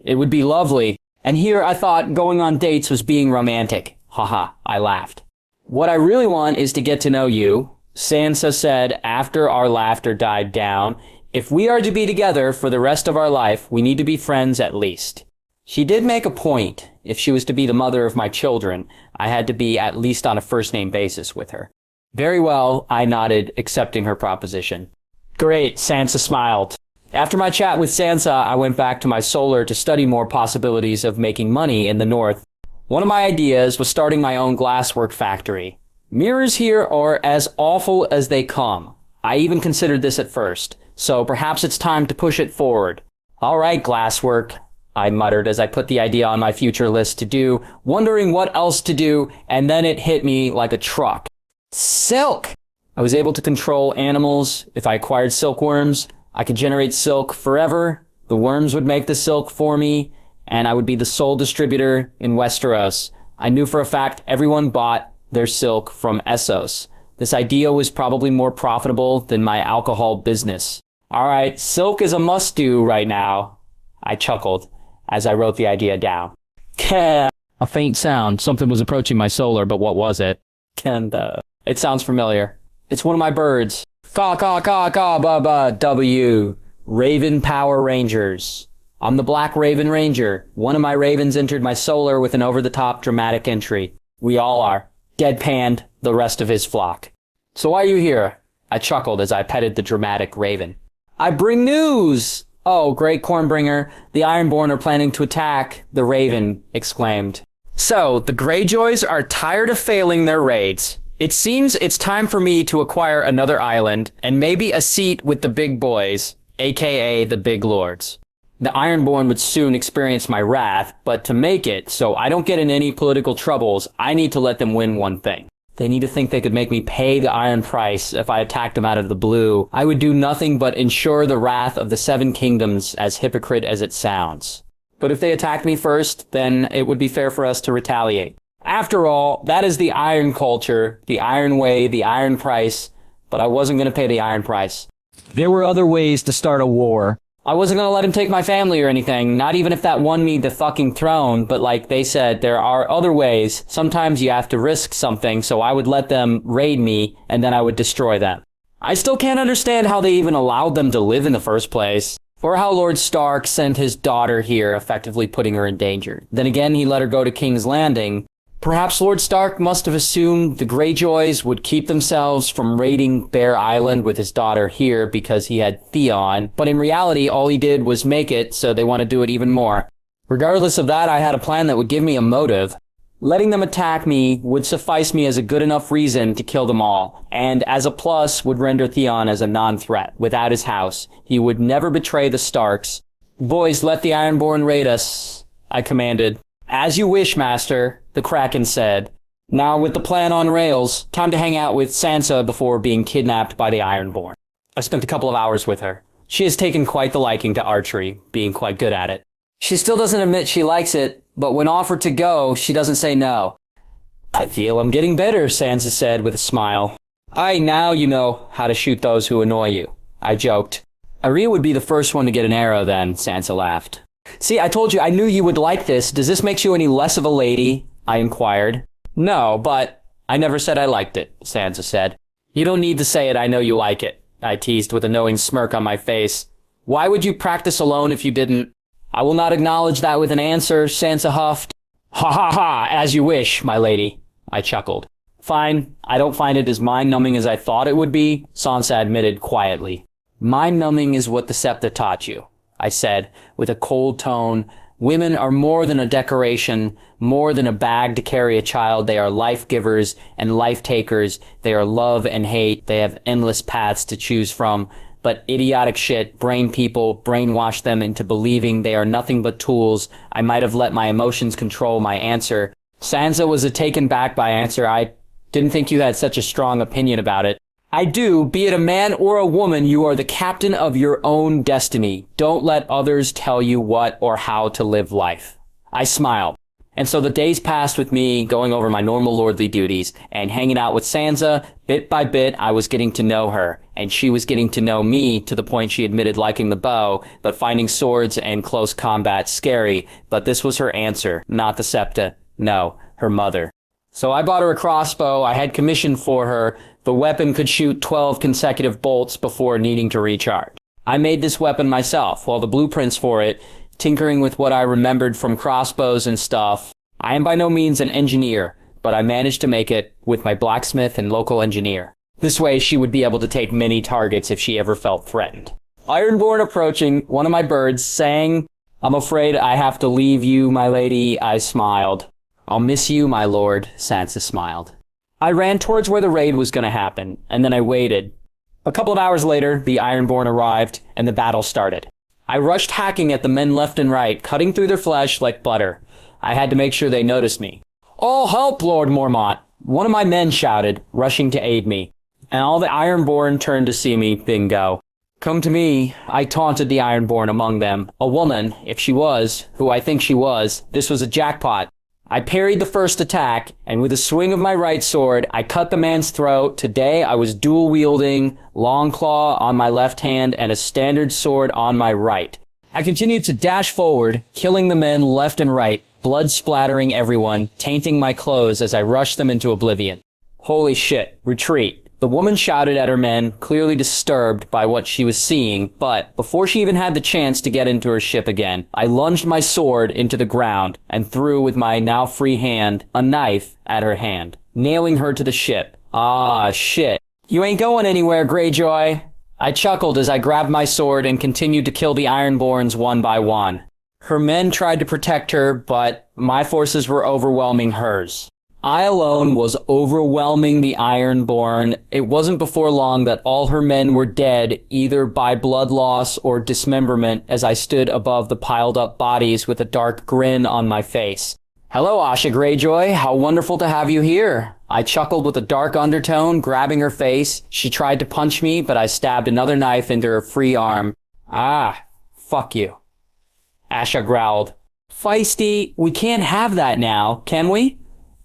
It would be lovely. And here I thought going on dates was being romantic. Haha, I laughed. What I really want is to get to know you, Sansa said after our laughter died down. If we are to be together for the rest of our life, we need to be friends at least. She did make a point. If she was to be the mother of my children, I had to be at least on a first-name basis with her. Very well, I nodded, accepting her proposition. Great, Sansa smiled. After my chat with Sansa, I went back to my solar to study more possibilities of making money in the north. One of my ideas was starting my own glasswork factory. Mirrors here are as awful as they come. I even considered this at first. So perhaps it's time to push it forward. All right, glasswork, I muttered as I put the idea on my future list to do, wondering what else to do, and then it hit me like a truck. Silk! I was able to control animals. If I acquired silkworms, I could generate silk forever. The worms would make the silk for me, and I would be the sole distributor in Westeros. I knew for a fact everyone bought their silk from Essos. This idea was probably more profitable than my alcohol business. All right, silk is a must-do right now. I chuckled as I wrote the idea down. A faint sound. Something was approaching my solar, but what was it? It sounds familiar. It's one of my birds. Caw, caw, caw, caw, ba, ba, W. Raven Power Rangers. I'm the Black Raven Ranger. One of my ravens entered my solar with an over-the-top dramatic entry. We all are. Deadpanned the rest of his flock. So why are you here? I chuckled as I petted the dramatic raven. I bring news! Oh, great Cornbringer. The Ironborn are planning to attack, the raven exclaimed. So, the Greyjoys are tired of failing their raids. It seems it's time for me to acquire another island, and maybe a seat with the big boys, aka the big lords. The Ironborn would soon experience my wrath, but to make it so I don't get in any political troubles, I need to let them win one thing. They need to think they could make me pay the iron price if I attacked them out of the blue. I would do nothing but ensure the wrath of the Seven Kingdoms, as hypocrite as it sounds. But if they attacked me first, then it would be fair for us to retaliate. After all, that is the iron culture, the iron way, the iron price, but I wasn't going to pay the iron price. There were other ways to start a war. I wasn't going to let him take my family or anything, not even if that won me the fucking throne, but like they said, there are other ways. Sometimes you have to risk something, so I would let them raid me, and then I would destroy them. I still can't understand how they even allowed them to live in the first place, or how Lord Stark sent his daughter here, effectively putting her in danger. Then again, he let her go to King's Landing. Perhaps Lord Stark must have assumed the Greyjoys would keep themselves from raiding Bear Island with his daughter here because he had Theon, but in reality, all he did was make it, so they want to do it even more. Regardless of that, I had a plan that would give me a motive. Letting them attack me would suffice me as a good enough reason to kill them all, and as a plus would render Theon as a non-threat. Without his house, he would never betray the Starks. Boys, let the Ironborn raid us, I commanded. As you wish, Master, the Kraken said. Now, with the plan on rails, time to hang out with Sansa before being kidnapped by the Ironborn. I spent a couple of hours with her. She has taken quite the liking to archery, being quite good at it. She still doesn't admit she likes it, but when offered to go, she doesn't say no. I feel I'm getting better, Sansa said with a smile. Aye, now you know how to shoot those who annoy you, I joked. Arya would be the first one to get an arrow then, Sansa laughed. See, I told you I knew you would like this. Does this make you any less of a lady? I inquired. No, but I never said I liked it, Sansa said. You don't need to say it, I know you like it, I teased with a knowing smirk on my face. Why would you practice alone if you didn't? I will not acknowledge that with an answer, Sansa huffed. Ha ha ha, as you wish, my lady, I chuckled. Fine, I don't find it as mind-numbing as I thought it would be, Sansa admitted quietly. Mind-numbing is what the Septa taught you, I said, with a cold tone. Women are more than a decoration, more than a bag to carry a child. They are life-givers and life-takers. They are love and hate. They have endless paths to choose from. But idiotic shit, brain people, brainwash them into believing they are nothing but tools. I might have let my emotions control my answer. Sansa was taken back by answer. I didn't think you had such a strong opinion about it. I do. Be it a man or a woman, you are the captain of your own destiny. Don't let others tell you what or how to live life. I smiled. And so the days passed with me going over my normal lordly duties and hanging out with Sansa. Bit by bit, I was getting to know her, and she was getting to know me to the point she admitted liking the bow, but finding swords and close combat scary. But this was her answer, not the Septa. No, her mother. So I bought her a crossbow I had commissioned for her. The weapon could shoot 12 consecutive bolts before needing to recharge. I made this weapon myself, while the blueprints for it, tinkering with what I remembered from crossbows and stuff. I am by no means an engineer, but I managed to make it with my blacksmith and local engineer. This way she would be able to take many targets if she ever felt threatened. Ironborn approaching, one of my birds sang, I'm afraid I have to leave you, my lady, I smiled. I'll miss you, my lord, Sansa smiled. I ran towards where the raid was going to happen, and then I waited. A couple of hours later, the Ironborn arrived, and the battle started. I rushed hacking at the men left and right, cutting through their flesh like butter. I had to make sure they noticed me. All help, Lord Mormont! One of my men shouted, rushing to aid me. And all the Ironborn turned to see me, bingo. Come to me. I taunted the Ironborn among them. A woman, if she was, who I think she was, this was a jackpot. I parried the first attack, and with a swing of my right sword, I cut the man's throat. Today, I was dual-wielding Longclaw on my left hand and a standard sword on my right. I continued to dash forward, killing the men left and right, blood splattering everyone, tainting my clothes as I rushed them into oblivion. Holy shit, retreat. The woman shouted at her men, clearly disturbed by what she was seeing, but before she even had the chance to get into her ship again, I lunged my sword into the ground and threw with my now free hand a knife at her hand, nailing her to the ship. Ah, shit. You ain't going anywhere, Greyjoy. I chuckled as I grabbed my sword and continued to kill the Ironborns one by one. Her men tried to protect her, but my forces were overwhelming hers. I alone was overwhelming the Ironborn. It wasn't before long that all her men were dead, either by blood loss or dismemberment, as I stood above the piled-up bodies with a dark grin on my face. Hello, Asha Greyjoy. How wonderful to have you here. I chuckled with a dark undertone, grabbing her face. She tried to punch me, but I stabbed another knife into her free arm. Ah, fuck you. Asha growled. Feisty, we can't have that now, can we?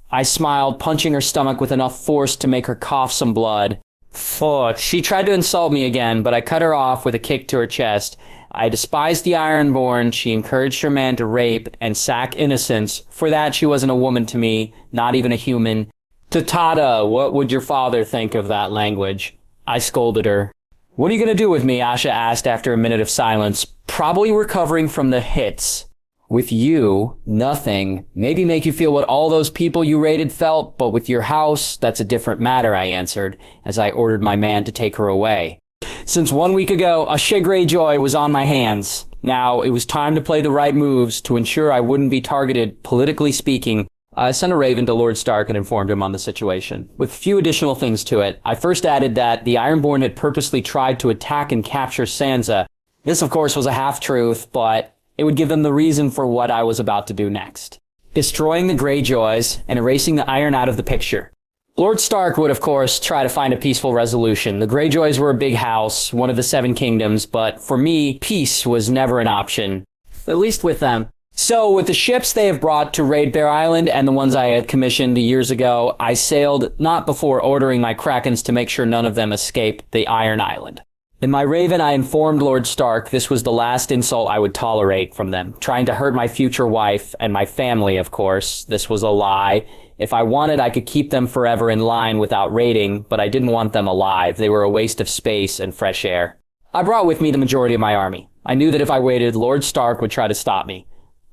I smiled, punching her stomach with enough force to make her cough some blood. Fuck. She tried to insult me again, but I cut her off with a kick to her chest. I despised the Ironborn. She encouraged her man to rape and sack innocents. For that, she wasn't a woman to me, not even a human. Tatata, what would your father think of that language? I scolded her. What are you gonna do with me? Asha asked after a minute of silence. Probably recovering from the hits. With you, nothing. Maybe make you feel what all those people you raided felt, but with your house, that's a different matter, I answered, as I ordered my man to take her away. Since 1 week ago, Asha Greyjoy was on my hands. Now, it was time to play the right moves to ensure I wouldn't be targeted, politically speaking. I sent a raven to Lord Stark and informed him on the situation. With few additional things to it, I first added that the Ironborn had purposely tried to attack and capture Sansa. This, of course, was a half-truth, but it would give them the reason for what I was about to do next. Destroying the Greyjoys and erasing the Iron out of the picture. Lord Stark would, of course, try to find a peaceful resolution. The Greyjoys were a big house, one of the Seven Kingdoms, but for me, peace was never an option. At least with them. So, with the ships they have brought to raid Bear Island and the ones I had commissioned years ago, I sailed not before ordering my Krakens to make sure none of them escaped the Iron Island. In my raven, I informed Lord Stark this was the last insult I would tolerate from them, trying to hurt my future wife and my family, of course. This was a lie. If I wanted, I could keep them forever in line without raiding, but I didn't want them alive. They were a waste of space and fresh air. I brought with me the majority of my army. I knew that if I waited, Lord Stark would try to stop me.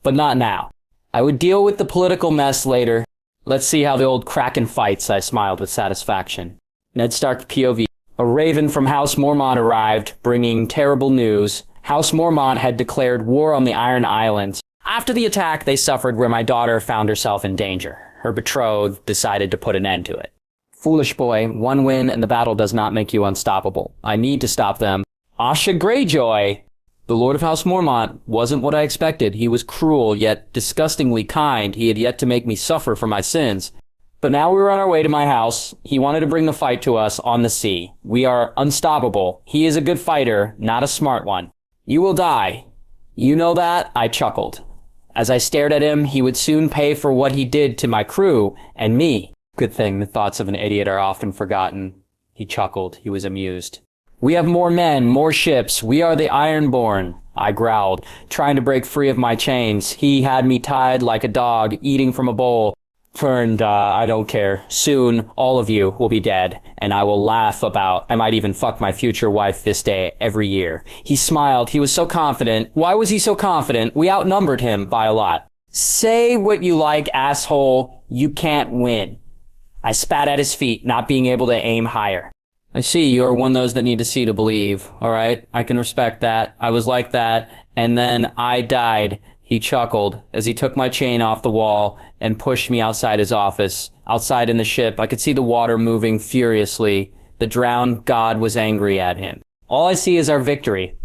But not now. I would deal with the political mess later. Let's see how the old Kraken fights, I smiled with satisfaction. Ned Stark POV. A raven from House Mormont arrived, bringing terrible news. House Mormont had declared war on the Iron Islands. After the attack they suffered where my daughter found herself in danger. Her betrothed decided to put an end to it. Foolish boy, one win and the battle does not make you unstoppable. I need to stop them. Asha Greyjoy! The Lord of House Mormont wasn't what I expected. He was cruel, yet disgustingly kind. He had yet to make me suffer for my sins. But now we were on our way to my house. He wanted to bring the fight to us on the sea. We are unstoppable. He is a good fighter, not a smart one. You will die. You know that? I chuckled. As I stared at him, he would soon pay for what he did to my crew and me. Good thing the thoughts of an idiot are often forgotten. He chuckled. He was amused. We have more men, more ships. We are the Ironborn. I growled, trying to break free of my chains. He had me tied like a dog, eating from a bowl. And I don't care. Soon, all of you will be dead, and I will laugh about, I might even fuck my future wife this day every year. He smiled. He was so confident. Why was he so confident? We outnumbered him by a lot. Say what you like, asshole. You can't win. I spat at his feet, not being able to aim higher. I see you're one of those that need to see to believe, alright? I can respect that. I was like that, and then I died. He chuckled as he took my chain off the wall and pushed me outside his office. Outside in the ship, I could see the water moving furiously. The drowned god was angry at him. All I see is our victory.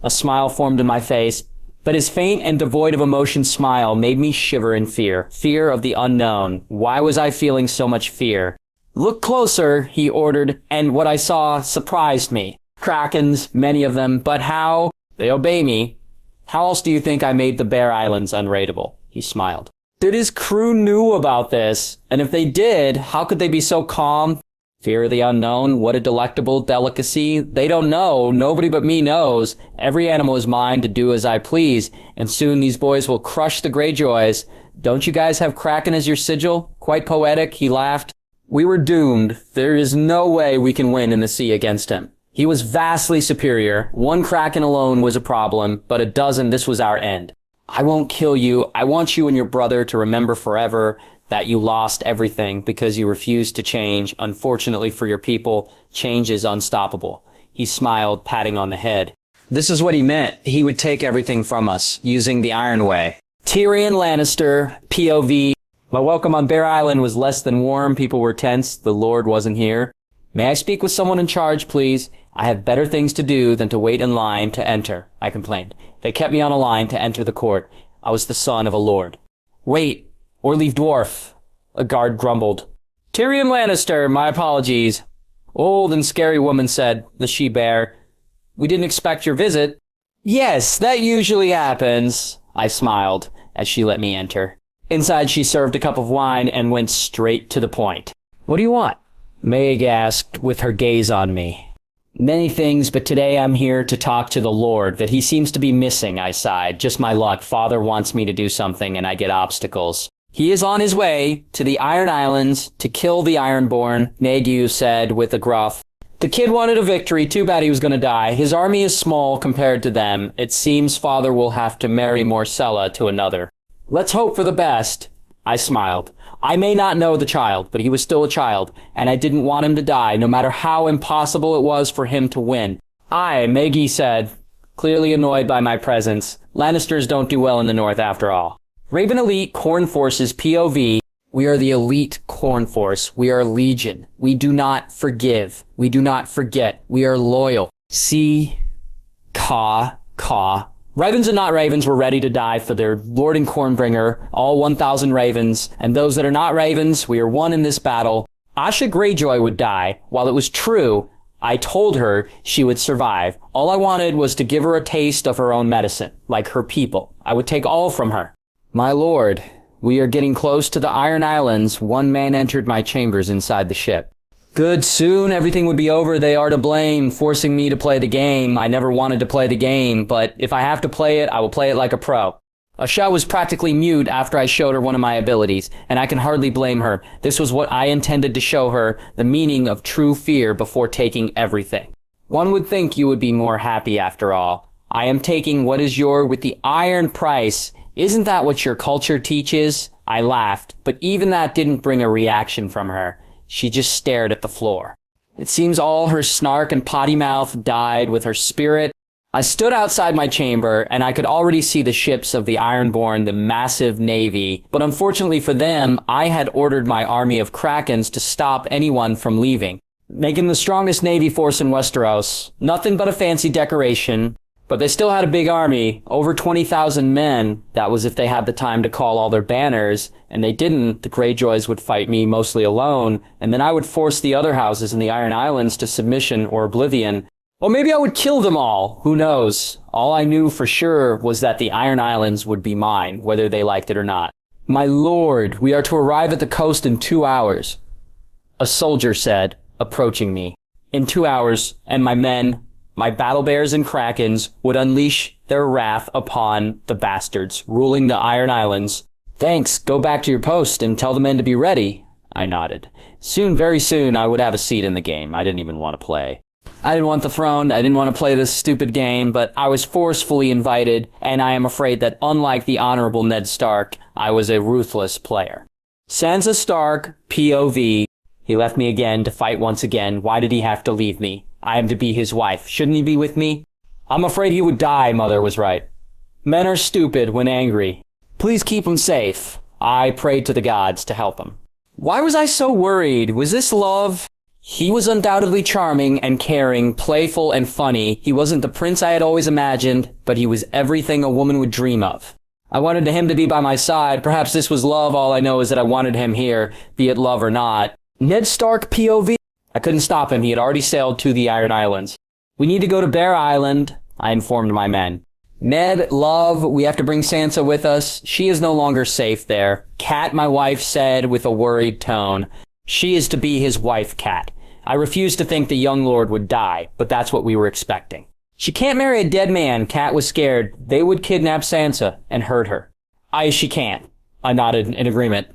A smile formed in my face, but his faint and devoid of emotion smile made me shiver in fear. Fear of the unknown. Why was I feeling so much fear? Look closer, he ordered, and what I saw surprised me. Krakens, many of them, but how? They obey me. How else do you think I made the Bear Islands unraidable? He smiled. That his crew knew about this, and if they did, how could they be so calm? Fear of the unknown, what a delectable delicacy. They don't know, nobody but me knows. Every animal is mine to do as I please, and soon these boys will crush the Greyjoys. Don't you guys have Kraken as your sigil? Quite poetic, he laughed. We were doomed. There is no way we can win in the sea against him. He was vastly superior. One Kraken alone was a problem, but a dozen, this was our end. I won't kill you. I want you and your brother to remember forever that you lost everything because you refused to change. Unfortunately for your people, change is unstoppable. He smiled, patting on the head. This is what he meant. He would take everything from us, using the Iron Way. Tyrion Lannister, POV. My welcome on Bear Island was less than warm. People were tense. The Lord wasn't here. May I speak with someone in charge, please? I have better things to do than to wait in line to enter, I complained. They kept me on a line to enter the court. I was the son of a lord. Wait, or leave dwarf, a guard grumbled. Tyrion Lannister, my apologies. Old and scary woman said, the she-bear. We didn't expect your visit. Yes, that usually happens, I smiled as she let me enter. Inside she served a cup of wine and went straight to the point. What do you want? Meg asked with her gaze on me. Many things, but today I'm here to talk to the Lord, that he seems to be missing, I sighed. Just my luck. Father wants me to do something and I get obstacles. He is on his way to the Iron Islands to kill the Ironborn, Negu said with a gruff. The kid wanted a victory. Too bad he was going to die. His army is small compared to them. It seems Father will have to marry Morcella to another. Let's hope for the best. I smiled. I may not know the child, but he was still a child, and I didn't want him to die, no matter how impossible it was for him to win. Maggie said, clearly annoyed by my presence. Lannisters don't do well in the north after all. Raven Elite, Corn Forces, POV. We are the elite Corn Force. We are Legion. We do not forgive. We do not forget. We are loyal. See, caw. Ravens and not ravens were ready to die for their Lord and Cornbringer, all 1,000 ravens, and those that are not ravens, we are one in this battle. Asha Greyjoy would die. While it was true, I told her she would survive. All I wanted was to give her a taste of her own medicine, like her people. I would take all from her. My lord, we are getting close to the Iron Islands. One man entered my chambers inside the ship. Good, soon everything would be over. They are to blame, forcing me to play the game. I never wanted to play the game, but if I have to play it, I will play it like a pro. Asha was practically mute after I showed her one of my abilities, and I can hardly blame her. This was what I intended to show her, the meaning of true fear before taking everything. One would think you would be more happy after all. I am taking what is yours with the iron price. Isn't that what your culture teaches? I laughed, but even that didn't bring a reaction from her. She just stared at the floor. It seems all her snark and potty mouth died with her spirit. I stood outside my chamber, and I could already see the ships of the Ironborn, the massive navy. But unfortunately for them, I had ordered my army of Krakens to stop anyone from leaving, making the strongest navy force in Westeros. Nothing but a fancy decoration. But they still had a big army, over 20,000 men. That was if they had the time to call all their banners, and they didn't. The Greyjoys would fight me mostly alone, and then I would force the other houses in the Iron Islands to submission or oblivion. Or maybe I would kill them all. Who knows? All I knew for sure was that the Iron Islands would be mine, whether they liked it or not. My lord, we are to arrive at the coast in 2 hours. A soldier said, approaching me. In 2 hours, and my men, my battle bears and Krakens, would unleash their wrath upon the bastards ruling the Iron Islands. Thanks, go back to your post and tell the men to be ready. I nodded. Soon, very soon, I would have a seat in the game. I didn't even want to play. I didn't want the throne, I didn't want to play this stupid game, but I was forcefully invited, and I am afraid that unlike the Honorable Ned Stark, I was a ruthless player. Sansa Stark, POV. He left me again to fight once again. Why did he have to leave me? I am to be his wife. Shouldn't he be with me? I'm afraid he would die, Mother was right. Men are stupid when angry. Please keep him safe. I prayed to the gods to help him. Why was I so worried? Was this love? He was undoubtedly charming and caring, playful and funny. He wasn't the prince I had always imagined, but he was everything a woman would dream of. I wanted him to be by my side. Perhaps this was love. All I know is that I wanted him here, be it love or not. Ned Stark POV. I couldn't stop him. He had already sailed to the Iron Islands. We need to go to Bear Island, I informed my men. Ned, love, we have to bring Sansa with us. She is no longer safe there. Cat, my wife, said with a worried tone. She is to be his wife, Cat. I refuse to think the young lord would die, but that's what we were expecting. She can't marry a dead man, Cat was scared. They would kidnap Sansa and hurt her. She can't. I nodded in agreement.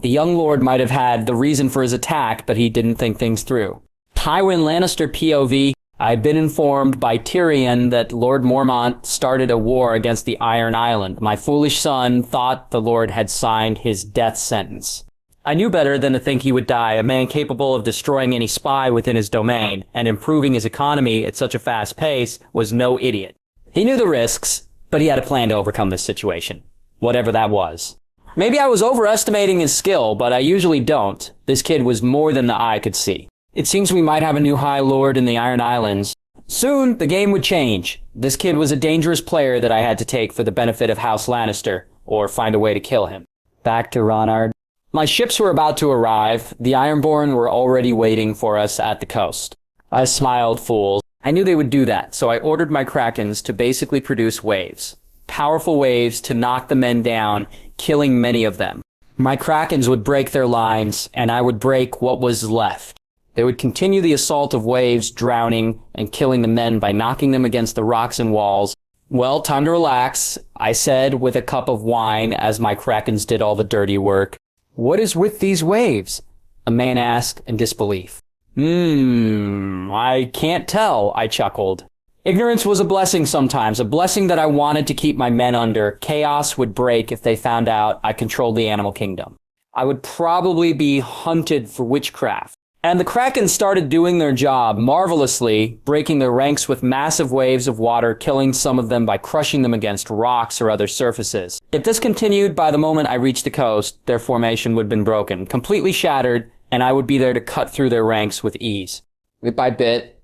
The young lord might have had the reason for his attack, but he didn't think things through. Tywin Lannister POV, I've been informed by Tyrion that Lord Mormont started a war against the Iron Island. My foolish son thought the Lord had signed his death sentence. I knew better than to think he would die, a man capable of destroying any spy within his domain and improving his economy at such a fast pace was no idiot. He knew the risks, but he had a plan to overcome this situation, whatever that was. Maybe I was overestimating his skill, but I usually don't. This kid was more than the eye could see. It seems we might have a new High Lord in the Iron Islands. Soon, the game would change. This kid was a dangerous player that I had to take for the benefit of House Lannister, or find a way to kill him. Back to Ronard. My ships were about to arrive. The Ironborn were already waiting for us at the coast. I smiled, fools. I knew they would do that, so I ordered my Krakens to basically produce waves. Powerful waves to knock the men down, killing many of them. My Krakens would break their lines, and I would break what was left. They would continue the assault of waves, drowning and killing the men by knocking them against the rocks and walls. Well, time to relax, I said with a cup of wine as my Krakens did all the dirty work. What is with these waves? A man asked in disbelief. I can't tell, I chuckled. Ignorance was a blessing sometimes, a blessing that I wanted to keep my men under. Chaos would break if they found out I controlled the animal kingdom. I would probably be hunted for witchcraft. And the Kraken started doing their job marvelously, breaking their ranks with massive waves of water, killing some of them by crushing them against rocks or other surfaces. If this continued, by the moment I reached the coast, their formation would have been broken, completely shattered, and I would be there to cut through their ranks with ease. Bit by bit,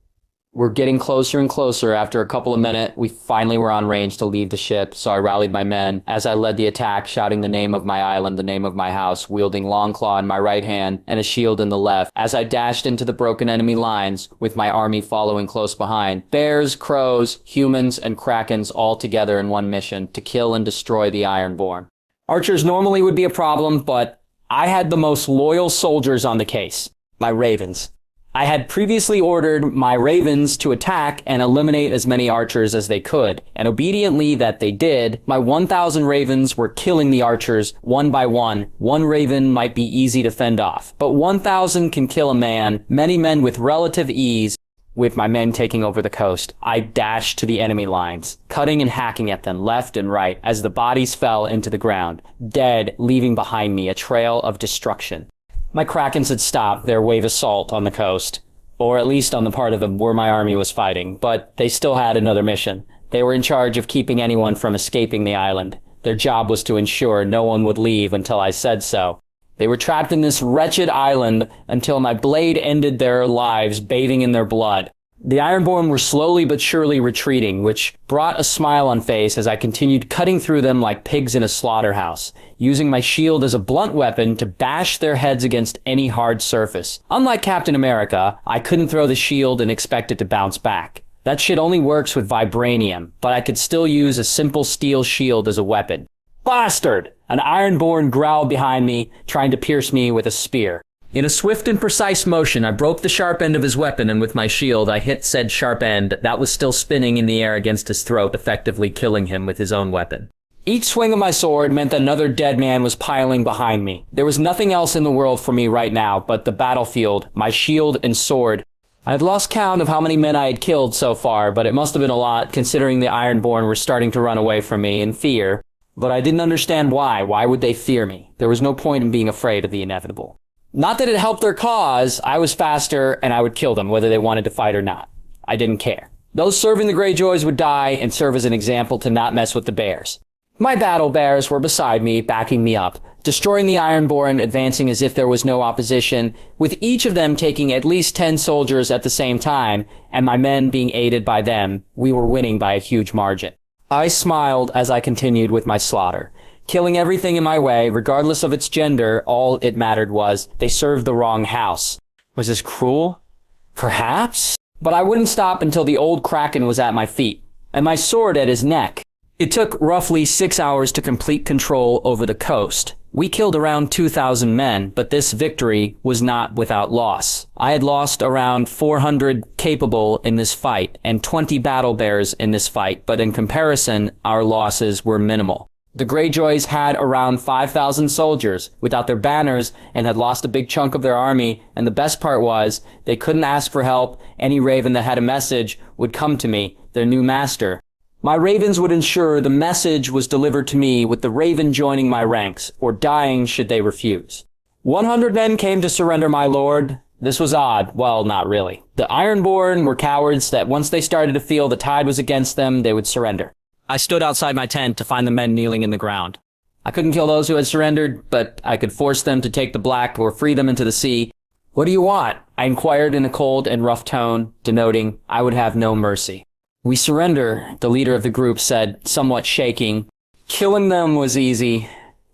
we're getting closer and closer. After a couple of minutes, we finally were on range to leave the ship, so I rallied my men as I led the attack, shouting the name of my island, the name of my house, wielding Longclaw in my right hand and a shield in the left, as I dashed into the broken enemy lines, with my army following close behind. Bears, crows, humans, and Krakens all together in one mission, to kill and destroy the Ironborn. Archers normally would be a problem, but I had the most loyal soldiers on the case. My ravens. I had previously ordered my ravens to attack and eliminate as many archers as they could, and obediently that they did, my 1,000 ravens were killing the archers one by one. One raven might be easy to fend off, but 1,000 can kill a man, many men with relative ease. With my men taking over the coast, I dashed to the enemy lines, cutting and hacking at them left and right as the bodies fell into the ground, dead, leaving behind me a trail of destruction. My Krakens had stopped their wave assault on the coast, or at least on the part of them where my army was fighting, but they still had another mission. They were in charge of keeping anyone from escaping the island. Their job was to ensure no one would leave until I said so. They were trapped in this wretched island until my blade ended their lives bathing in their blood. The Ironborn were slowly but surely retreating, which brought a smile on face as I continued cutting through them like pigs in a slaughterhouse, using my shield as a blunt weapon to bash their heads against any hard surface. Unlike Captain America, I couldn't throw the shield and expect it to bounce back. That shit only works with vibranium, but I could still use a simple steel shield as a weapon. Bastard! An Ironborn growled behind me, trying to pierce me with a spear. In a swift and precise motion, I broke the sharp end of his weapon, and with my shield, I hit said sharp end that was still spinning in the air against his throat, effectively killing him with his own weapon. Each swing of my sword meant that another dead man was piling behind me. There was nothing else in the world for me right now but the battlefield, my shield and sword. I had lost count of how many men I had killed so far, but it must have been a lot, considering the Ironborn were starting to run away from me in fear. But I didn't understand why. Why would they fear me? There was no point in being afraid of the inevitable. Not that it helped their cause. I was faster, and I would kill them, whether they wanted to fight or not. I didn't care. Those serving the Greyjoys would die and serve as an example to not mess with the bears. My battle bears were beside me, backing me up, destroying the Ironborn, advancing as if there was no opposition, with each of them taking at least 10 soldiers at the same time, and my men being aided by them. We were winning by a huge margin. I smiled as I continued with my slaughter, killing everything in my way, regardless of its gender. All it mattered was they served the wrong house. Was this cruel? Perhaps? But I wouldn't stop until the old Kraken was at my feet, and my sword at his neck. It took roughly 6 hours to complete control over the coast. We killed around 2,000 men, but this victory was not without loss. I had lost around 400 capable in this fight, and 20 battle bears in this fight, but in comparison, our losses were minimal. The Greyjoys had around 5,000 soldiers without their banners and had lost a big chunk of their army, and the best part was, they couldn't ask for help. Any raven that had a message would come to me, their new master. My ravens would ensure the message was delivered to me with the raven joining my ranks, or dying should they refuse. 100 men came to surrender, my lord. This was odd. Well, not really. The Ironborn were cowards that once they started to feel the tide was against them, they would surrender. I stood outside my tent to find the men kneeling in the ground. I couldn't kill those who had surrendered, but I could force them to take the black or free them into the sea. What do you want? I inquired in a cold and rough tone, denoting I would have no mercy. We surrender, the leader of the group said, somewhat shaking. Killing them was easy,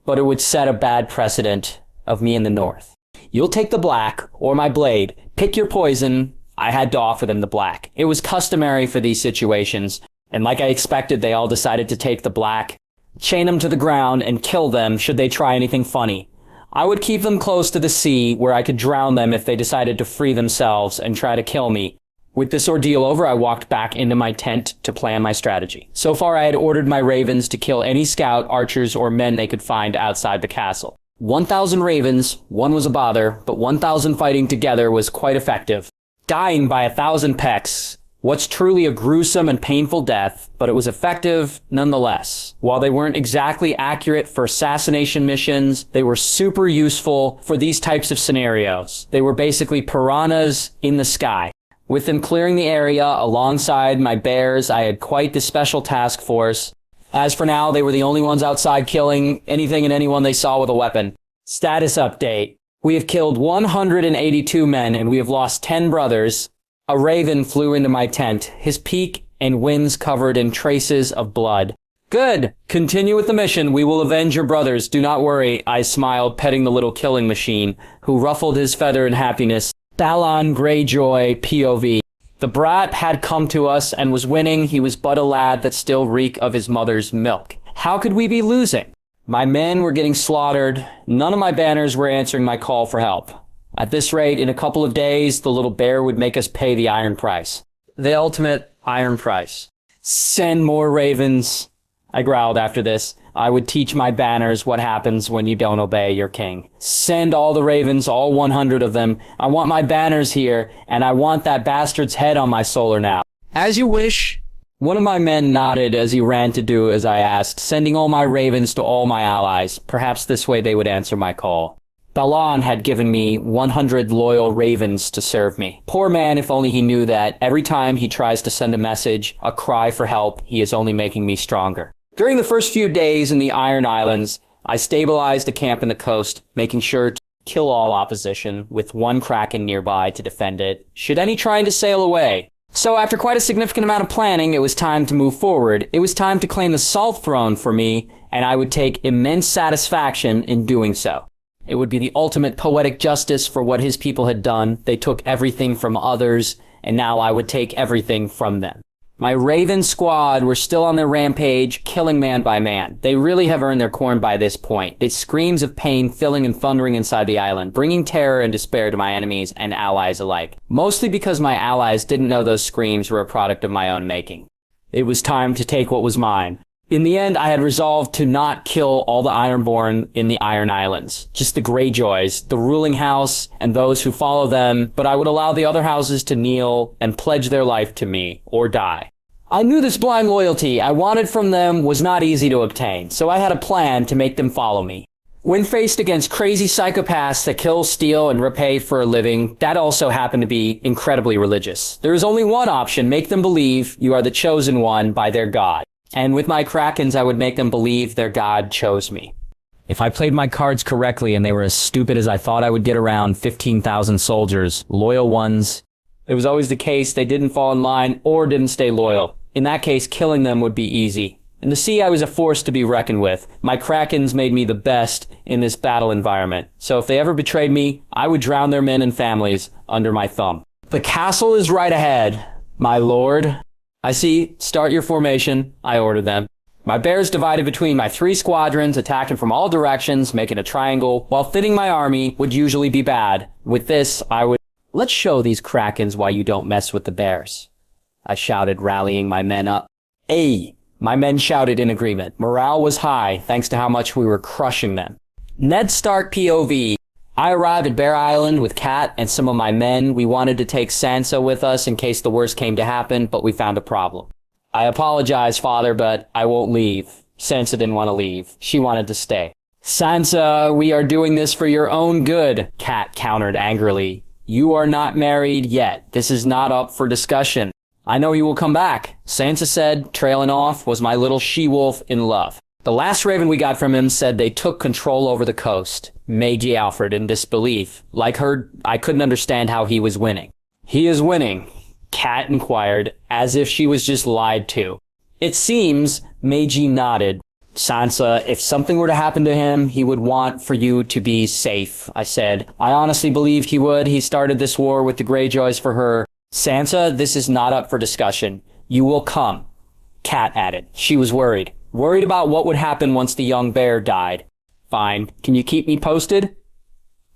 but it would set a bad precedent of me in the north. You'll take the black, or my blade. Pick your poison. I had to offer them the black. It was customary for these situations, and like I expected, they all decided to take the black, chain them to the ground, and kill them should they try anything funny. I would keep them close to the sea, where I could drown them if they decided to free themselves and try to kill me. With this ordeal over, I walked back into my tent to plan my strategy. So far, I had ordered my ravens to kill any scout, archers, or men they could find outside the castle. 1,000 ravens, one was a bother, but 1,000 fighting together was quite effective. Dying by 1,000 pecks, what's truly a gruesome and painful death, but it was effective nonetheless. While they weren't exactly accurate for assassination missions, they were super useful for these types of scenarios. They were basically piranhas in the sky. With them clearing the area alongside my bears, I had quite the special task force. As for now, they were the only ones outside killing anything and anyone they saw with a weapon. Status update. We have killed 182 men and we have lost 10 brothers. A raven flew into my tent, his beak and wings covered in traces of blood. Good! Continue with the mission. We will avenge your brothers. Do not worry, I smiled, petting the little killing machine, who ruffled his feather in happiness. Balon Greyjoy POV. The brat had come to us and was winning. He was but a lad that still reeked of his mother's milk. How could we be losing? My men were getting slaughtered. None of my banners were answering my call for help. At this rate, in a couple of days, the little bear would make us pay the iron price. The ultimate iron price. Send more ravens. I growled after this. I would teach my banners what happens when you don't obey your king. Send all the ravens, all 100 of them. I want my banners here, and I want that bastard's head on my solar now. As you wish. One of my men nodded as he ran to do as I asked, sending all my ravens to all my allies. Perhaps this way they would answer my call. Balon had given me 100 loyal ravens to serve me. Poor man, if only he knew that every time he tries to send a message, a cry for help, he is only making me stronger. During the first few days in the Iron Islands, I stabilized a camp in the coast, making sure to kill all opposition, with one kraken nearby to defend it, should any trying to sail away. So after quite a significant amount of planning, it was time to move forward. It was time to claim the Salt Throne for me, and I would take immense satisfaction in doing so. It would be the ultimate poetic justice for what his people had done. They took everything from others, and now I would take everything from them. My Raven squad were still on their rampage, killing man by man. They really have earned their corn by this point. It's screams of pain filling and thundering inside the island, bringing terror and despair to my enemies and allies alike. Mostly because my allies didn't know those screams were a product of my own making. It was time to take what was mine. In the end, I had resolved to not kill all the Ironborn in the Iron Islands. Just the Greyjoys, the ruling house, and those who follow them, but I would allow the other houses to kneel and pledge their life to me, or die. I knew this blind loyalty I wanted from them was not easy to obtain, so I had a plan to make them follow me. When faced against crazy psychopaths that kill, steal, and repay for a living, that also happened to be incredibly religious. There is only one option: make them believe you are the chosen one by their god. And with my Krakens, I would make them believe their god chose me. If I played my cards correctly and they were as stupid as I thought I would get around 15,000 soldiers, loyal ones, it was always the case they didn't fall in line or didn't stay loyal. In that case, killing them would be easy. In the sea, I was a force to be reckoned with. My Krakens made me the best in this battle environment. So if they ever betrayed me, I would drown their men and families under my thumb. The castle is right ahead, my lord. I see. Start your formation, I ordered them. My bears divided between my 3 squadrons, attacking from all directions, making a triangle, while thinning my army would usually be bad. With this, I would... Let's show these krakens why you don't mess with the bears, I shouted, rallying my men up. Ay! My men shouted in agreement. Morale was high, thanks to how much we were crushing them. Ned Stark POV. I arrived at Bear Island with Cat and some of my men. We wanted to take Sansa with us in case the worst came to happen, but we found a problem. I apologize, father, but I won't leave. Sansa didn't want to leave. She wanted to stay. Sansa, we are doing this for your own good, Cat countered angrily. You are not married yet. This is not up for discussion. I know you will come back, Sansa said, trailing off, was my little she-wolf in love. The last raven we got from him said they took control over the coast. Magi Alfred in disbelief. Like her, I couldn't understand how he was winning. He is winning, Cat inquired, as if she was just lied to. It seems, Magi nodded. Sansa, if something were to happen to him, he would want for you to be safe, I said. I honestly believe he would. He started this war with the Greyjoys for her. Sansa, this is not up for discussion. You will come, Cat added. She was worried. Worried about what would happen once the young bear died. Fine. Can you keep me posted?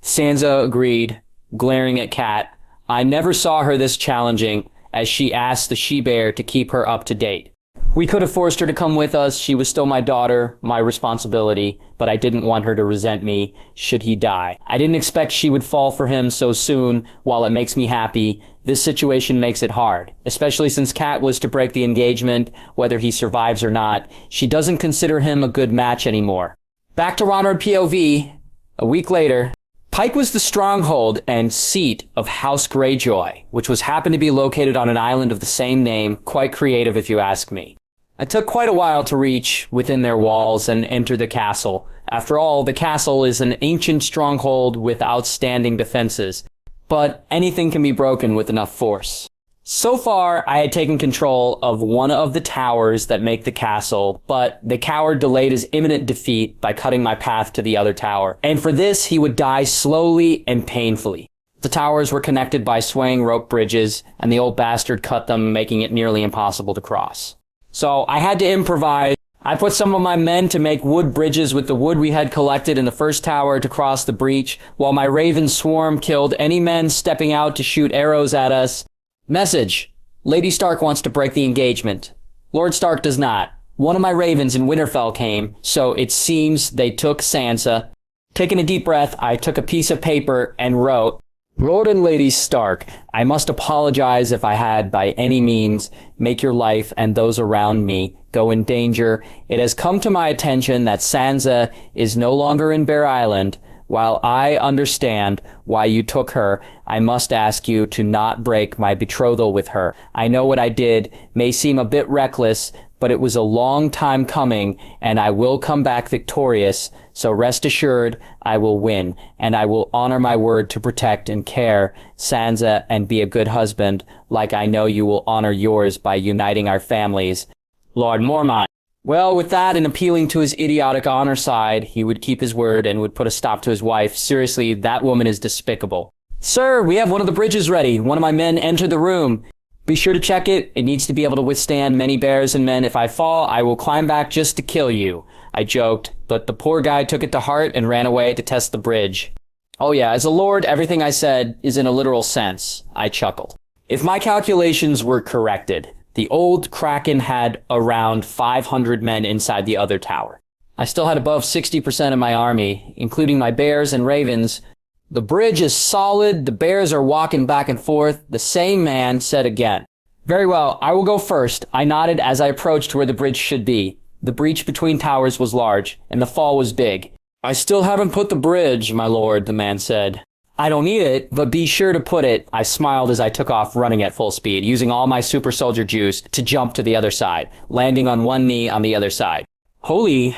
Sansa agreed, glaring at Cat. I never saw her this challenging, as she asked the she-bear to keep her up to date. We could have forced her to come with us. She was still my daughter, my responsibility, but I didn't want her to resent me should he die. I didn't expect she would fall for him so soon. While it makes me happy, this situation makes it hard, especially since Cat was to break the engagement, whether he survives or not. She doesn't consider him a good match anymore. Back to Ronard POV. A week later, Pike was the stronghold and seat of House Greyjoy, which happened to be located on an island of the same name. Quite creative if you ask me. It took quite a while to reach within their walls and enter the castle. After all, the castle is an ancient stronghold with outstanding defenses. But anything can be broken with enough force. So far, I had taken control of one of the towers that make the castle, but the coward delayed his imminent defeat by cutting my path to the other tower. And for this, he would die slowly and painfully. The towers were connected by swaying rope bridges, and the old bastard cut them, making it nearly impossible to cross. So I had to improvise. I put some of my men to make wood bridges with the wood we had collected in the first tower to cross the breach, while my raven swarm killed any men stepping out to shoot arrows at us. Message. Lady Stark wants to break the engagement. Lord Stark does not. One of my ravens in Winterfell came, so it seems they took Sansa. Taking a deep breath, I took a piece of paper and wrote, Lord and Lady Stark, I must apologize if I had by any means make your life and those around me go in danger. It has come to my attention that Sansa is no longer in Bear Island. While I understand why you took her, I must ask you to not break my betrothal with her. I know what I did may seem a bit reckless, but it was a long time coming, and I will come back victorious. So rest assured, I will win, and I will honor my word to protect and care Sansa and be a good husband, like I know you will honor yours by uniting our families. Lord Mormont. Well, with that and appealing to his idiotic honor side, he would keep his word and would put a stop to his wife. Seriously, that woman is despicable. Sir, we have one of the bridges ready. One of my men entered the room. Be sure to check it. It needs to be able to withstand many bears and men. If I fall, I will climb back just to kill you. I joked, but the poor guy took it to heart and ran away to test the bridge. Oh yeah, as a lord, everything I said is in a literal sense. I chuckled. If my calculations were corrected, the old Kraken had around 500 men inside the other tower. I still had above 60% of my army, including my bears and ravens. The bridge is solid, the bears are walking back and forth. The same man said again. Very well, I will go first. I nodded as I approached where the bridge should be. The breach between towers was large, and the fall was big. I still haven't put the bridge, my lord, the man said. I don't need it, but be sure to put it. I smiled as I took off running at full speed, using all my super soldier juice to jump to the other side, landing on one knee on the other side. Holy,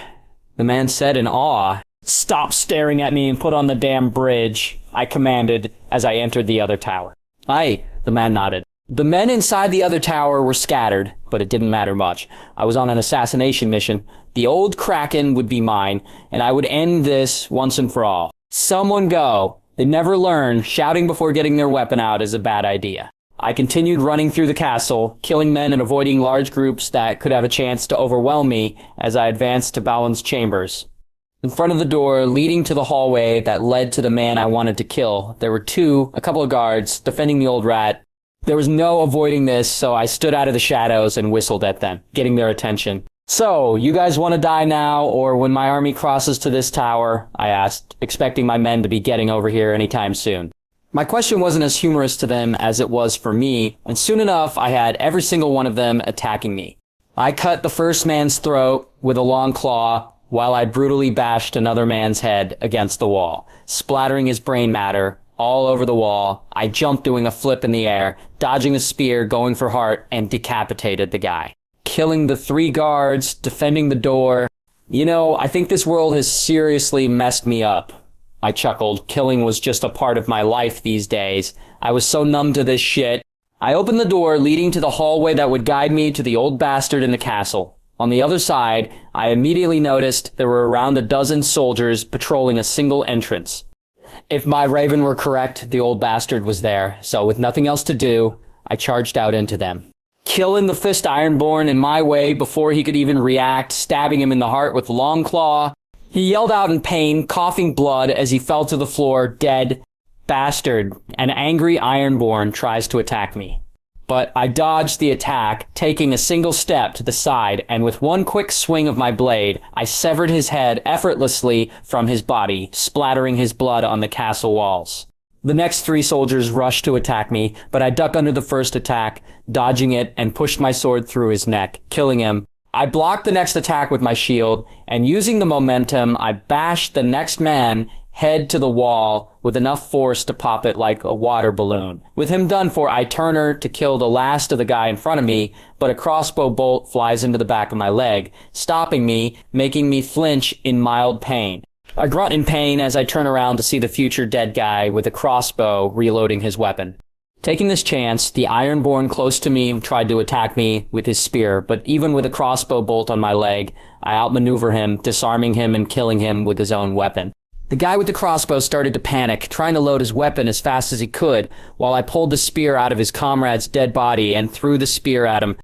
the man said in awe. Stop staring at me and put on the damn bridge, I commanded as I entered the other tower. Aye, the man nodded. The men inside the other tower were scattered, but it didn't matter much. I was on an assassination mission. The old Kraken would be mine, and I would end this once and for all. Someone go. They never learn shouting before getting their weapon out is a bad idea. I continued running through the castle, killing men and avoiding large groups that could have a chance to overwhelm me as I advanced to Balon's chambers. In front of the door leading to the hallway that led to the man I wanted to kill, there were a couple of guards, defending the old rat. There was no avoiding this, so I stood out of the shadows and whistled at them, getting their attention. "So, you guys want to die now, or when my army crosses to this tower?" I asked, expecting my men to be getting over here anytime soon. My question wasn't as humorous to them as it was for me, and soon enough I had every single one of them attacking me. I cut the first man's throat with a long claw, while I brutally bashed another man's head against the wall, splattering his brain matter all over the wall. I jumped doing a flip in the air, dodging the spear, going for heart, and decapitated the guy. Killing the 3 guards, defending the door. I think this world has seriously messed me up. I chuckled. Killing was just a part of my life these days. I was so numb to this shit. I opened the door leading to the hallway that would guide me to the old bastard in the castle. On the other side, I immediately noticed there were around a dozen soldiers patrolling a single entrance. If my raven were correct, the old bastard was there, so with nothing else to do, I charged out into them. Killing the fist Ironborn in my way before he could even react, stabbing him in the heart with a long claw. He yelled out in pain, coughing blood as he fell to the floor, dead. Bastard. An angry Ironborn tries to attack me. But I dodged the attack, taking a single step to the side, and with one quick swing of my blade, I severed his head effortlessly from his body, splattering his blood on the castle walls. The next 3 soldiers rushed to attack me, but I ducked under the first attack, dodging it, and pushed my sword through his neck, killing him. I blocked the next attack with my shield, and using the momentum, I bashed the next man head to the wall with enough force to pop it like a water balloon. With him done for, I turn her to kill the last of the guy in front of me, but a crossbow bolt flies into the back of my leg, stopping me, making me flinch in mild pain. I grunt in pain as I turn around to see the future dead guy with a crossbow reloading his weapon. Taking this chance, the Ironborn close to me tried to attack me with his spear, but even with a crossbow bolt on my leg, I outmaneuver him, disarming him and killing him with his own weapon. The guy with the crossbow started to panic, trying to load his weapon as fast as he could, while I pulled the spear out of his comrade's dead body and threw the spear at him.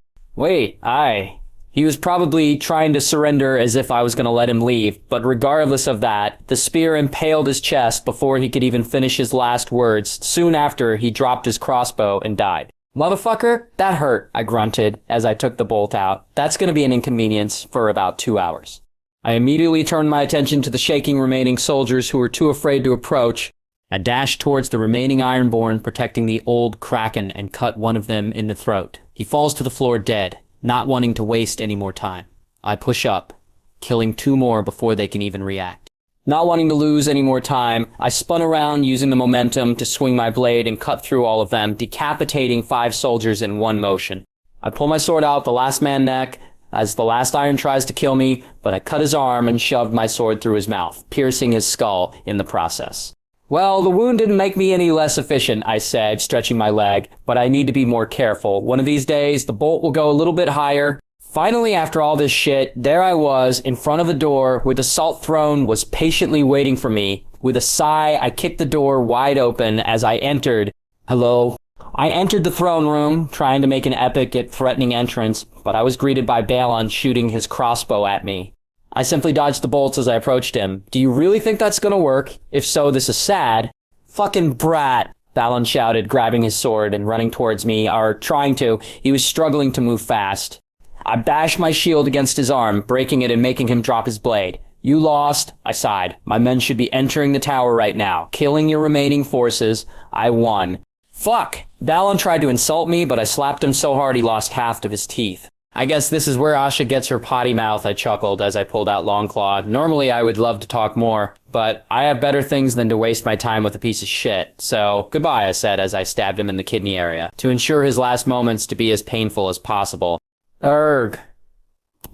He was probably trying to surrender as if I was going to let him leave, but regardless of that, the spear impaled his chest before he could even finish his last words. Soon after, he dropped his crossbow and died. "Motherfucker, that hurt," I grunted as I took the bolt out. "That's going to be an inconvenience for about 2 hours. I immediately turned my attention to the shaking remaining soldiers who were too afraid to approach. I dashed towards the remaining Ironborn protecting the old Kraken and cut one of them in the throat. He falls to the floor dead, not wanting to waste any more time. I push up, killing 2 more before they can even react. Not wanting to lose any more time, I spun around using the momentum to swing my blade and cut through all of them, decapitating 5 soldiers in one motion. I pull my sword out the last man's neck, as the last Iron tries to kill me, but I cut his arm and shoved my sword through his mouth, piercing his skull in the process. "Well, the wound didn't make me any less efficient," I said, stretching my leg, "but I need to be more careful. One of these days, the bolt will go a little bit higher." Finally, after all this shit, there I was, in front of the door, where the Salt Throne was patiently waiting for me. With a sigh, I kicked the door wide open as I entered. "Hello?" I entered the throne room, trying to make an epic yet threatening entrance, but I was greeted by Balon shooting his crossbow at me. I simply dodged the bolts as I approached him. "Do you really think that's gonna work? If so, this is sad." "Fucking brat," Balon shouted, grabbing his sword and running towards me, or trying to. He was struggling to move fast. I bashed my shield against his arm, breaking it and making him drop his blade. "You lost," I sighed. "My men should be entering the tower right now, killing your remaining forces. I won." "Fuck!" Balon tried to insult me, but I slapped him so hard he lost half of his teeth. "I guess this is where Asha gets her potty mouth," I chuckled as I pulled out Longclaw. Normally I would love to talk more, but I have better things than to waste my time with a piece of shit. So, goodbye, I said as I stabbed him in the kidney area, to ensure his last moments to be as painful as possible. "Urgh."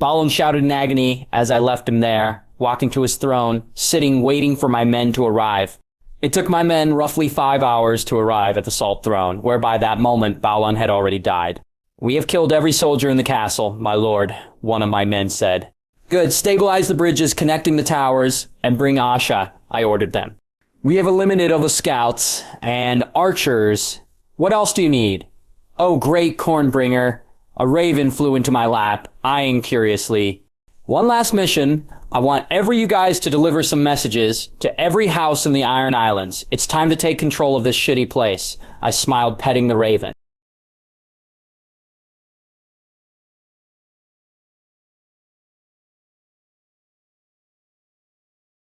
Balon shouted in agony as I left him there, walking to his throne, sitting waiting for my men to arrive. It took my men roughly 5 hours to arrive at the Salt Throne, where by that moment Balon had already died. "We have killed every soldier in the castle, my lord," one of my men said. "Good, stabilize the bridges connecting the towers, and bring Asha," I ordered them. We have a limited of the scouts and archers. What else do you need? Oh, great Cornbringer. A raven flew into my lap, eyeing curiously. One last mission. I want every you guys to deliver some messages to every house in the Iron Islands. It's time to take control of this shitty place. I smiled, petting the raven.